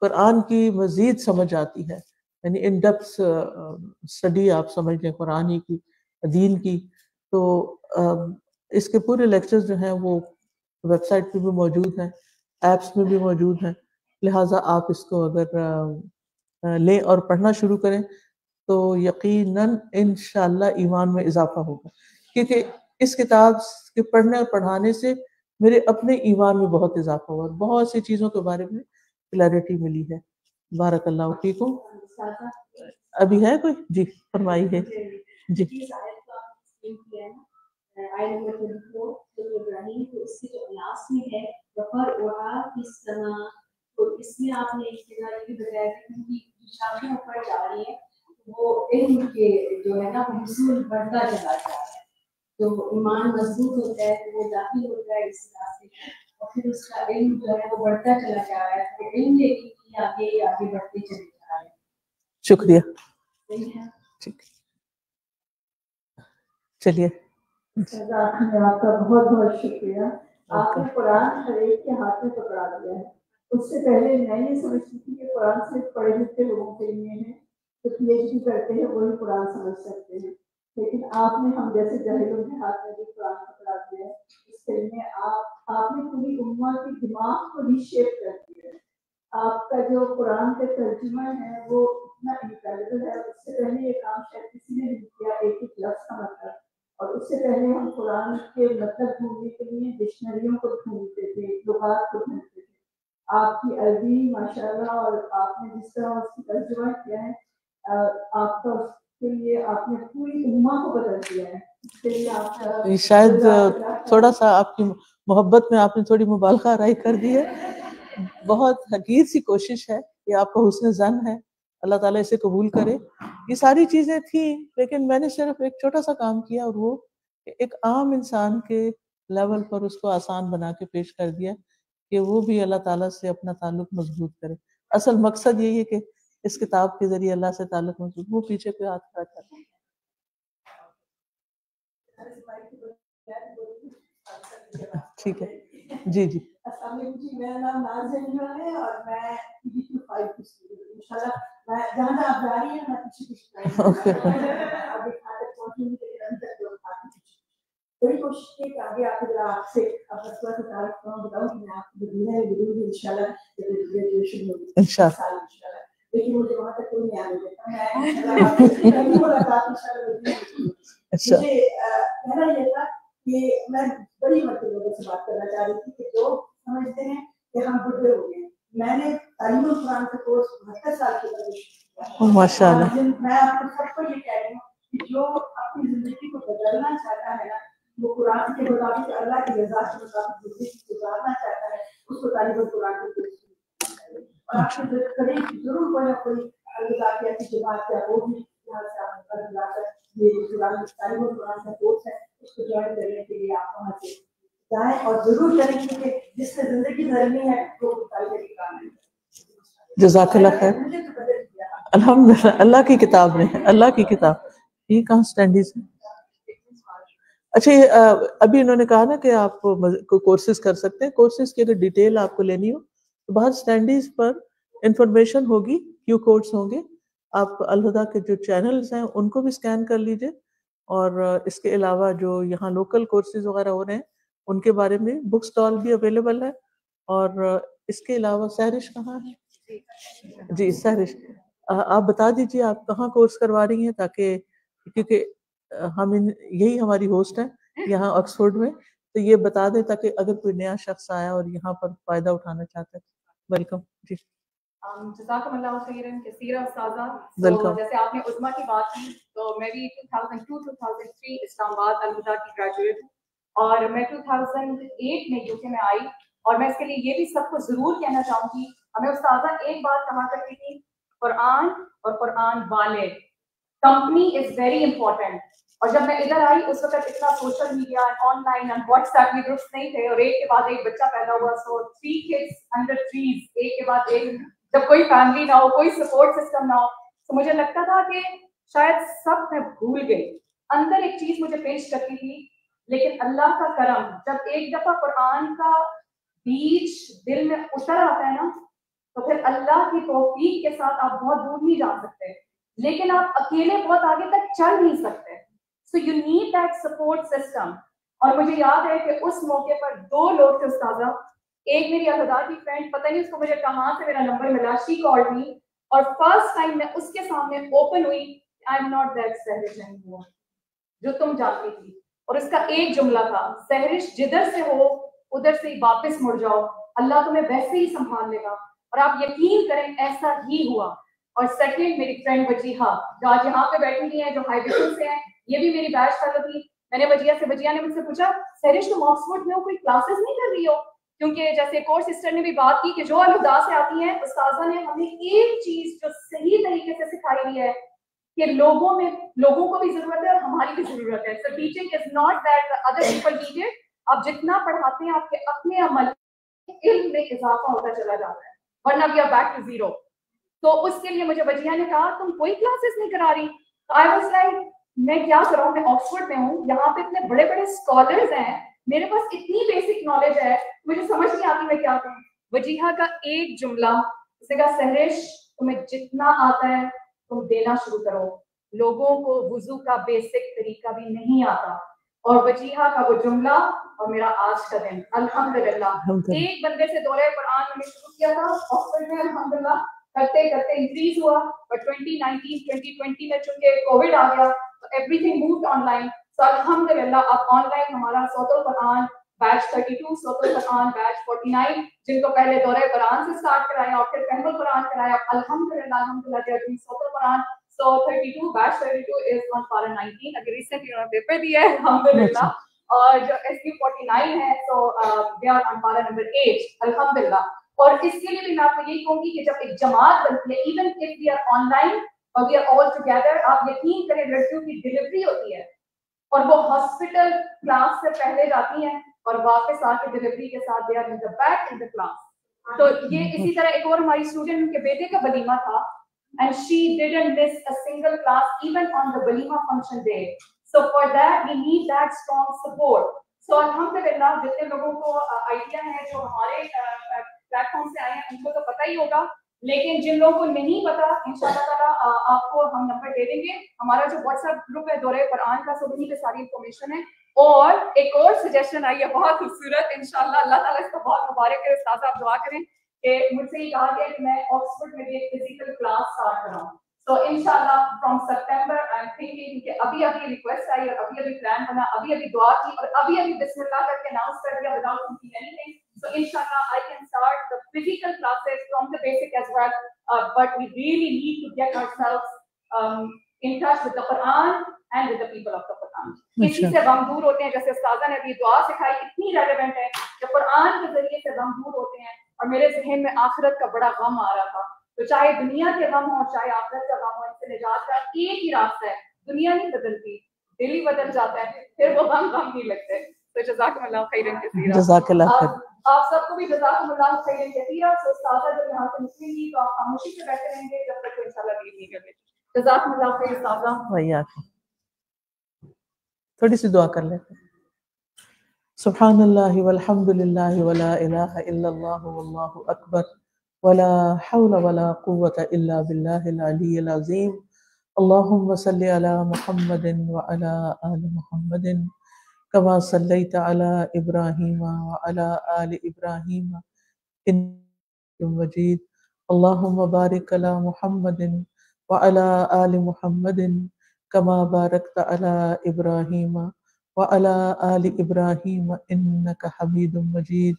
قرآن کی مزید سمجھ آتی ہے، یعنی ان ڈیپتھ اسٹڈی آپ سمجھ لیں قرآن کی، دین کی. تو اس کے پورے لیکچرز جو ہیں وہ ویب سائٹ پہ بھی موجود ہیں، ایپس میں بھی موجود ہیں. لہٰذا آپ اس کو اگر لیں اور پڑھنا شروع کریں تو یقیناً انشاءاللہ ایمان میں اضافہ ہوگا. کیونکہ اس کتاب کے پڑھنے اور پڑھانے سے میرے اپنے ایمان میں بہت اضافہ ہوا، بہت سی چیزوں کے بارے میں کلیئرٹی ملی ہے. بارک اللہ فیکم. ابھی ہے کوئی؟ جی فرمائیے. جی تو اس میں آپ نے ایک جگہ یہ بھی بتایا کہ ان کی شاخیں اوپر جا رہی ہیں، وہ علم کے جو ہے نا حصول بڑھتا چلا جا رہا ہے. تو ایمان مضبوط ہوتا ہے تو وہ داخل ہوتا ہے اس راستے میں، اور پھر اس کا علم جو ہے وہ بڑھتا چلا جا رہا ہے. تو علم لے کے آگے بڑھتے چلے جا رہے ہیں. شکریہ. چلیے آپ کا بہت بہت شکریہ. آپ نے قرآن ہر ایک کے ہاتھ میں پکڑا دیا ہے. اس سے پہلے میں یہ سمجھتی تھی کہ قرآن صرف پڑھے لکھے لوگوں کے لیے ہے، جو پی ایچ ڈی کرتے ہیں وہی قرآن سمجھ سکتے ہیں. لیکن آپ نے ہم جیسے جاہلوں کے ہاتھ میں بھی قرآن پکڑا دیا ہے. اس کے لیے آپ نے پوری امت کے دماغ کو ری شیپ کر دیا ہے. آپ کا جو قرآن کا ترجمہ ہے وہ اتنا انکریڈبل ہے. اس سے پہلے یہ کام شاید کسی نے نہیں کیا، ایک لفظ کا مطلب. اور اس سے پہلے ہم قرآن کے مطلب ڈھونڈنے کے لیے ڈکشنریوں کو ڈھونڈتے تھے، لغات کو ڈھونڈتے تھے. آپ کی عربی ماشاءاللہ، اور آپ نے جس طرح اس کی ترجمہ کیا ہے، آپ کا اس کے لیے آپ نے پوری امت کو بدل دیا ہے. اس کے لیے آپ کا شاید تھوڑا سا آپ کی محبت میں آپ نے تھوڑی مبالغہ آرائی کر دی ہے. بہت حقیر سی کوشش ہے کہ آپ کا حسن ظن ہے، اللہ تعالیٰ اسے قبول کرے. یہ ساری چیزیں تھیں، لیکن میں نے صرف ایک چھوٹا سا کام کیا، اور وہ ایک عام انسان کے لیول پر اس کو آسان بنا کے پیش کر دیا کہ وہ بھی اللہ تعالیٰ سے اپنا تعلق مضبوط کرے. اصل مقصد یہی ہے کہ اس کتاب کے ذریعے اللہ سے تعلق مضبوط. وہ پیچھے کوئی ہاتھ کھڑا کر. ٹھیک ہے جی جی. السلام علیکم جی، میرا نام نازنین ہے اور میں PG5 کی اسٹوڈنٹ ہوں. انشاءاللہ میں جہاں تک آپ جا رہی ہیں میں پیچھے بڑی کوشش کی کہ آگے آپ ذرا آپ سے اپنا تھوڑا سا تعارف بتاؤں کہ میں آپ کو مدینہ میں ضرور انشاءاللہ گریجویشن ہوگی انشاءاللہ. لیکن مجھے وہاں تک کوئی نہیں آنے دیتا. میں پہلی ملاقات انشاءاللہ مجھے کہنا یہ تھا کہ میں بڑی مرتبہ لوگوں سے بات کرنا چاہ رہی تھی کہ لوگ سمجھتے ہیں کہ ہم بڈھے ہو گئے. میں نے تعلیم القرآن کا کورس 72 سال کی عمر میں کیا. ماشاءاللہ. میں آپ کو سب کو یہ کہہ رہی ہوں کہ جو اپنی زندگی کو بدلنا چاہتا ہے نا، وہ قرآن کے مطابق اللہ کی رضا کے مطابق زندگی گزارنا چاہتا ہے، اس کو تعلیم القرآن کی کورس کرے. اور آپ کے قریب ضرور کوئی نہ کوئی الغذا کی جماعت ہے، وہ بھی یہاں سے آپ یہ قرآن کا کورس ہے اس کو جوائن کرنے کے لیے آپ وہاں سے جائیں اور ضرور کریں کیونکہ جس سے زندگی بھرنی ہے وہ مطالعے کا کام ہے. جزاک اللہ خیر. مجھے تو بدل دیا. الحمدللہ اللہ کی کتاب میں ہے, اللہ کی کتاب. یہ کہاں اسٹینڈیز ہے؟ اچھا ابھی انہوں نے کہا نا کہ آپ کورسز کر سکتے ہیں. کورسز کی اگر ڈیٹیل آپ کو لینی ہو تو باہر اسٹینڈیز پر انفارمیشن ہوگی, کیو کوڈس ہوں گے. آپ الہدا کے جو چینلز ہیں ان کو بھی اسکین کر لیجئے, اور اس کے علاوہ جو یہاں لوکل کورسز وغیرہ ہو رہے ہیں ان کے بارے میں بک اسٹال بھی اویلیبل ہے. اور اس کے علاوہ سہرش کہاں ہے؟ جی سہرش, آپ بتا دیجئے آپ کہاں کورس کروا رہی ہیں, تاکہ کیونکہ ہم یہی ہماری ہوسٹ ہے یہاں آکسفورڈ میں, تو یہ بتا دیں تاکہ اگر کوئی نیا شخص آیا اور یہاں پر فائدہ اٹھانا چاہتا ہے. ویلکم. جی جزاکم اللہ خیرن کثیرا استاذہ. Welcome. جیسے آپ نے عظما کی بات کی تو میں بھی 2002-2003 اسلام آباد الہدا کی گریجویٹ ہوں, اور میں 2008 میں یو کے میں آئی. اور میں اس کے لیے یہ بھی سب کو ضرور کہنا چاہوں گی, ہمیں استاذہ ایک بات کہا کرتی تھی, قرآن اور قرآن والے, کمپنی از ویری امپورٹنٹ. اور جب میں ادھر آئی اس وقت اتنا سوشل میڈیا آن لائن اور واٹس ایپ کے گروپس نہیں تھے, اور ایک کے بعد ایک بچہ پیدا ہوا, سو 3 kids under trees, ایک کے بعد ایک, جب کوئی فیملی نہ ہو, کوئی سپورٹ سسٹم نہ ہو, تو مجھے لگتا تھا کہ شاید سب میں بھول گئی. اندر ایک چیز مجھے پیش کرتی تھی, لیکن اللہ کا کرم, جب ایک دفعہ قرآن کا بیج دل میں اتر آتا ہے نا, تو پھر اللہ کی توفیق کے ساتھ آپ بہت دور نہیں جا سکتے, لیکن آپ اکیلے بہت آگے تک چل نہیں سکتے. So you need that support system. اور مجھے یاد ہے کہ اس موقع پر 2 لوگ تھے استاذہ. ایک میری الہدا کی فرینڈ, پتہ نہیں اس کو مجھے کہاں سے میرا نمبر ملا, شی کالڈ می, اور فرسٹ ٹائم میں اس کے سامنے اوپن ہوئی, I am not that Sehrish any more, جو تم جانتی تھی. اور اس کا ایک جملہ تھا, سہرش جدھر سے ہو ادھر سے ہی واپس مڑ جاؤ, اللہ تمہیں ویسے ہی سنبھال لے گا. اور آپ یقین کریں ایسا ہی ہوا. اور سیکنڈ میری فرینڈ وجیہہ, جو آج یہاں پہ بیٹھی ہوئی ہیں, جو ہائی بشن سے ہیں, یہ بھی میری بیچ فیلو تھی. میں نے وجیہہ نے مجھ سے پوچھا, سہرش تم آکسفورڈ میں ہو, کوئی کلاسز نہیں کر رہی ہو؟ کیونکہ جیسے کورس سسٹر نے بھی بات کی کہ جو الہدا سے آتی ہیں, استاذہ نے ہمیں ایک چیز جو صحیح طریقے سے سکھائی ہوئی ہے کہ لوگوں کو بھی ضرورت ہے اور ہماری بھی ضرورت ہے. So teaching is not that other people need it. آپ جتنا پڑھاتے ہیں آپ کے اپنے عمل علم میں اضافہ ہوتا چلا جاتا ہے, ورنہ we are back to zero. تو اس کے لیے مجھے وجیہہ نے کہا تم کوئی کلاسز نہیں کرا رہی. I was like میں کیا کروں, میں آکسفورڈ میں ہوں, یہاں پہ اتنے بڑے بڑے اسکالرز ہیں, میرے پاس اتنی بیسک نالج ہے, مجھے سمجھ نہیں آتی میں کیا کروں. وجیہہ کا ایک جملہ, اس نے کہا سہرش تمہیں جتنا آتا ہے تم دینا شروع کرو, لوگوں کو وضو کا بیسک طریقہ بھی نہیں آتا. اور وجیہہ کا وہ جملہ اور میرا آج کا دن الحمدللہ. ایک بندے سے دورہ قرآن میں شروع کیا تھا آکسفورڈ میں, الحمدللہ کرتے کرتے انکریز ہوا. اور 2019-2020 میں چونکہ کووڈ آ گیا تو every thing moved on line. تو الحمدللہ اب آن لائن ہمارا صوت القرآن بیچ 32, صوت القرآن بیچ 49, جن کو پہلے دورہ قرآن سے سٹارٹ کرایا اور پھر فہم القرآن کرایا, الحمدللہ صوت القرآن. So 32 batch 32 is on para 19. اگر ریسنٹلی انہوں نے پیپر دیا ہے الحمدللہ. اور جو SQ49 ہے so they are on para number 8 الحمدللہ. اور اس کے لیے بھی میں آپ کو یہی کہوں گی کہ جب ایک جماعت بنتی ہے, even if we are online or we are all together, آپ یقین کریں لڑکیوں کی ڈلیوری ہوتی ہے اور وہ ہاسپٹل کلاس سے پہلے جاتی ہیں اور واپس آ کے ڈلیوری کے ساتھ they are in the back in the class. تو یہ اسی طرح ایک اور ہماری اسٹوڈنٹ کے بیٹے کا ولیمہ تھا, and she didn't miss a single class even on the walima function day. So for that we need that strong support. So alhamdulillah جتنے لوگوں کو آئیڈیا ہے جو ہمارے پلیٹ فارم سے آئے ہیں ان کو تو پتہ ہی ہوگا, لیکن جن لوگوں کو نہیں پتا انشاءاللہ تعالیٰ آپ کو ہم نمبر دے دیں گے. ہمارا جو واٹس ایپ گروپ ہے دورہ قرآن کا, سب انہیں پہ ساری انفارمیشن ہے. اور ایک اور سجیشن آئی ہے بہت خوبصورت, انشاءاللہ اللہ تعالیٰ اس کو بہت مبارک کرے. استاذ آپ دعا کریں کہ مجھ سے یہ کہا گیا کہ میں آکسفورڈ میں بھی ایک فزیکل کلاس اسٹارٹ کراؤں. تو انشاءاللہ from September I am thinking کہ ابھی ریکویسٹ آئی اور ابھی پلان بنا, ابھی دعا کی اور ابھی بسم اللہ کر کے اناؤنس کر دیا without thinking anything. So inshallah I can start the physical classes from the basic as well, but we really need to get ourselves in touch with the Quran and with the people of the Quran. اسی سے غم دور ہوتے ہیں, جیسے استاذہ نے ابھی دعا سکھائی اتنی ریلیونٹ ہے کہ قرآن کے ذریعے سے غم دور ہوتے ہیں. اور میرے ذہن میں آخرت کا بڑا غم آ رہا تھا, تو چاہے دنیا کے غم ہو چاہے آخرت کا غم ہو, ان سے نجات کا ایک ہی راستہ ہے, دنیا نہیں بدلتی، دل ہی بدل جاتا ہے، پھر وہ غم نہیں لگتا ہے. تو جزاکم اللہ خیرا کثیرا. جزاک اللہ خیر. آپ سب کو بھی جزاکم اللہ خیرا کثیرا. تو استاذہ جب یہاں سے نکلیں گی تو آپ خاموشی سے بیٹھے رہیں گے جب تک انشاءاللہ لیو نہیں کر لیتے. جزاکم اللہ خیر استاذہ. ویاک. تھوڑی سی دعا کر لیتے ہیں. سبحان اللہ والحمد للہ ولا الہ الا اللہ واللہ اکبر ولا حول ولا قوة الا باللہ العلی العظیم. اللہم صلی علی محمد وعلی آل محمد كما صليت على إبراهيم وعلى آل إبراهيم إنك مجيد. اللهم بارك على محمد وعلى آل محمد كما باركت على إبراهيم وعلى آل إبراهيم إنك حميد مجيد.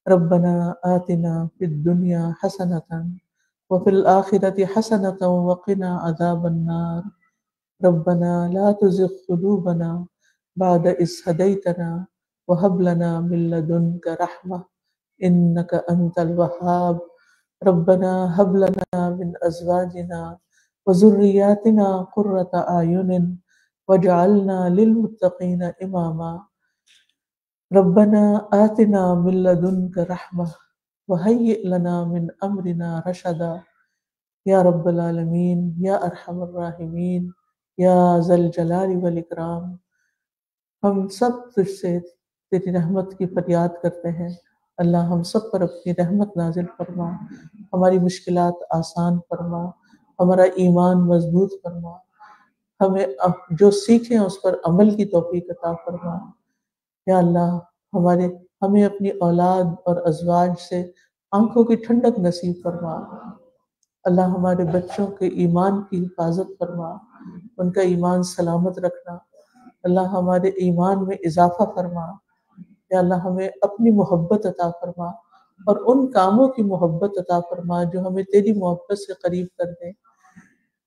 ربنا آتنا في الدنيا حسنة وفي الآخرة حسنة وقنا عذاب النار. ربنا لا تزغ قلوبنا بعد إذ هديتنا وهب لنا من لدنك رحمة إنك أنت الوهاب. ربنا هب لنا من أزواجنا وذرياتنا قرة أعين واجعلنا للمتقين إماما. ربنا آتنا من لدنك رحمة وهيئ لنا من أمرنا رشدا. یا رب العالمین، یا ارحم الراحمین، یا ذا الجلال والاکرام. ہم سب تجھ سے تیری رحمت کی فریاد کرتے ہیں. اللہ ہم سب پر اپنی رحمت نازل فرما، ہماری مشکلات آسان فرما، ہمارا ایمان مضبوط فرما، ہمیں جو سیکھیں اس پر عمل کی توفیق عطا فرما. یا اللہ ہمیں اپنی اولاد اور ازواج سے آنکھوں کی ٹھنڈک نصیب فرما. اللہ ہمارے بچوں کے ایمان کی حفاظت فرما، ان کا ایمان سلامت رکھنا. اللہ ہمارے ایمان میں اضافہ فرما. یا اللہ ہمیں اپنی محبت عطا فرما اور ان کاموں کی محبت عطا فرما جو ہمیں تیری محبت سے قریب کر دیں.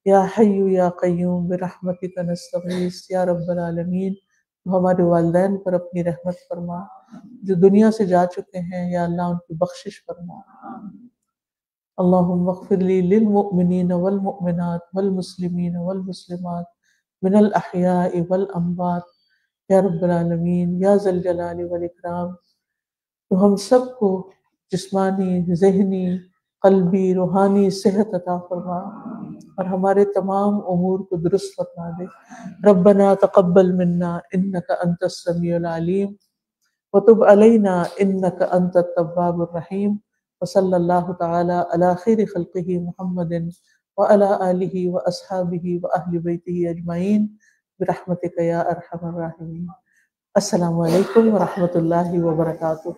یا حی یا قیوم برحمتک نستغیث. یا رب العالمین، ہمارے والدین پر اپنی رحمت فرما، جو دنیا سے جا چکے ہیں یا اللہ ان کی بخشش فرما. اللہم اغفر لی للمؤمنین والمؤمنات والمسلمین والمسلمات من الاحیاء والاموات. یا رب العالمین، یا ذا الجلال والاکرام، تو ہم سب کو جسمانی، ذہنی، قلبی، روحانی صحت عطا فرما اور ہمارے تمام امور کو درست فرما دے. ربنا تقبل منا انک انت السمیع العلیم وتب علینا انک انت التواب الرحیم. وصلی اللہ تعالی علی خیر خلقہ محمد وعلی آلہ واصحابہ واہل بیتہ اجمعین برحمتک یا ارحم الراحمین. السلام علیکم ورحمۃ اللہ وبرکاتہ.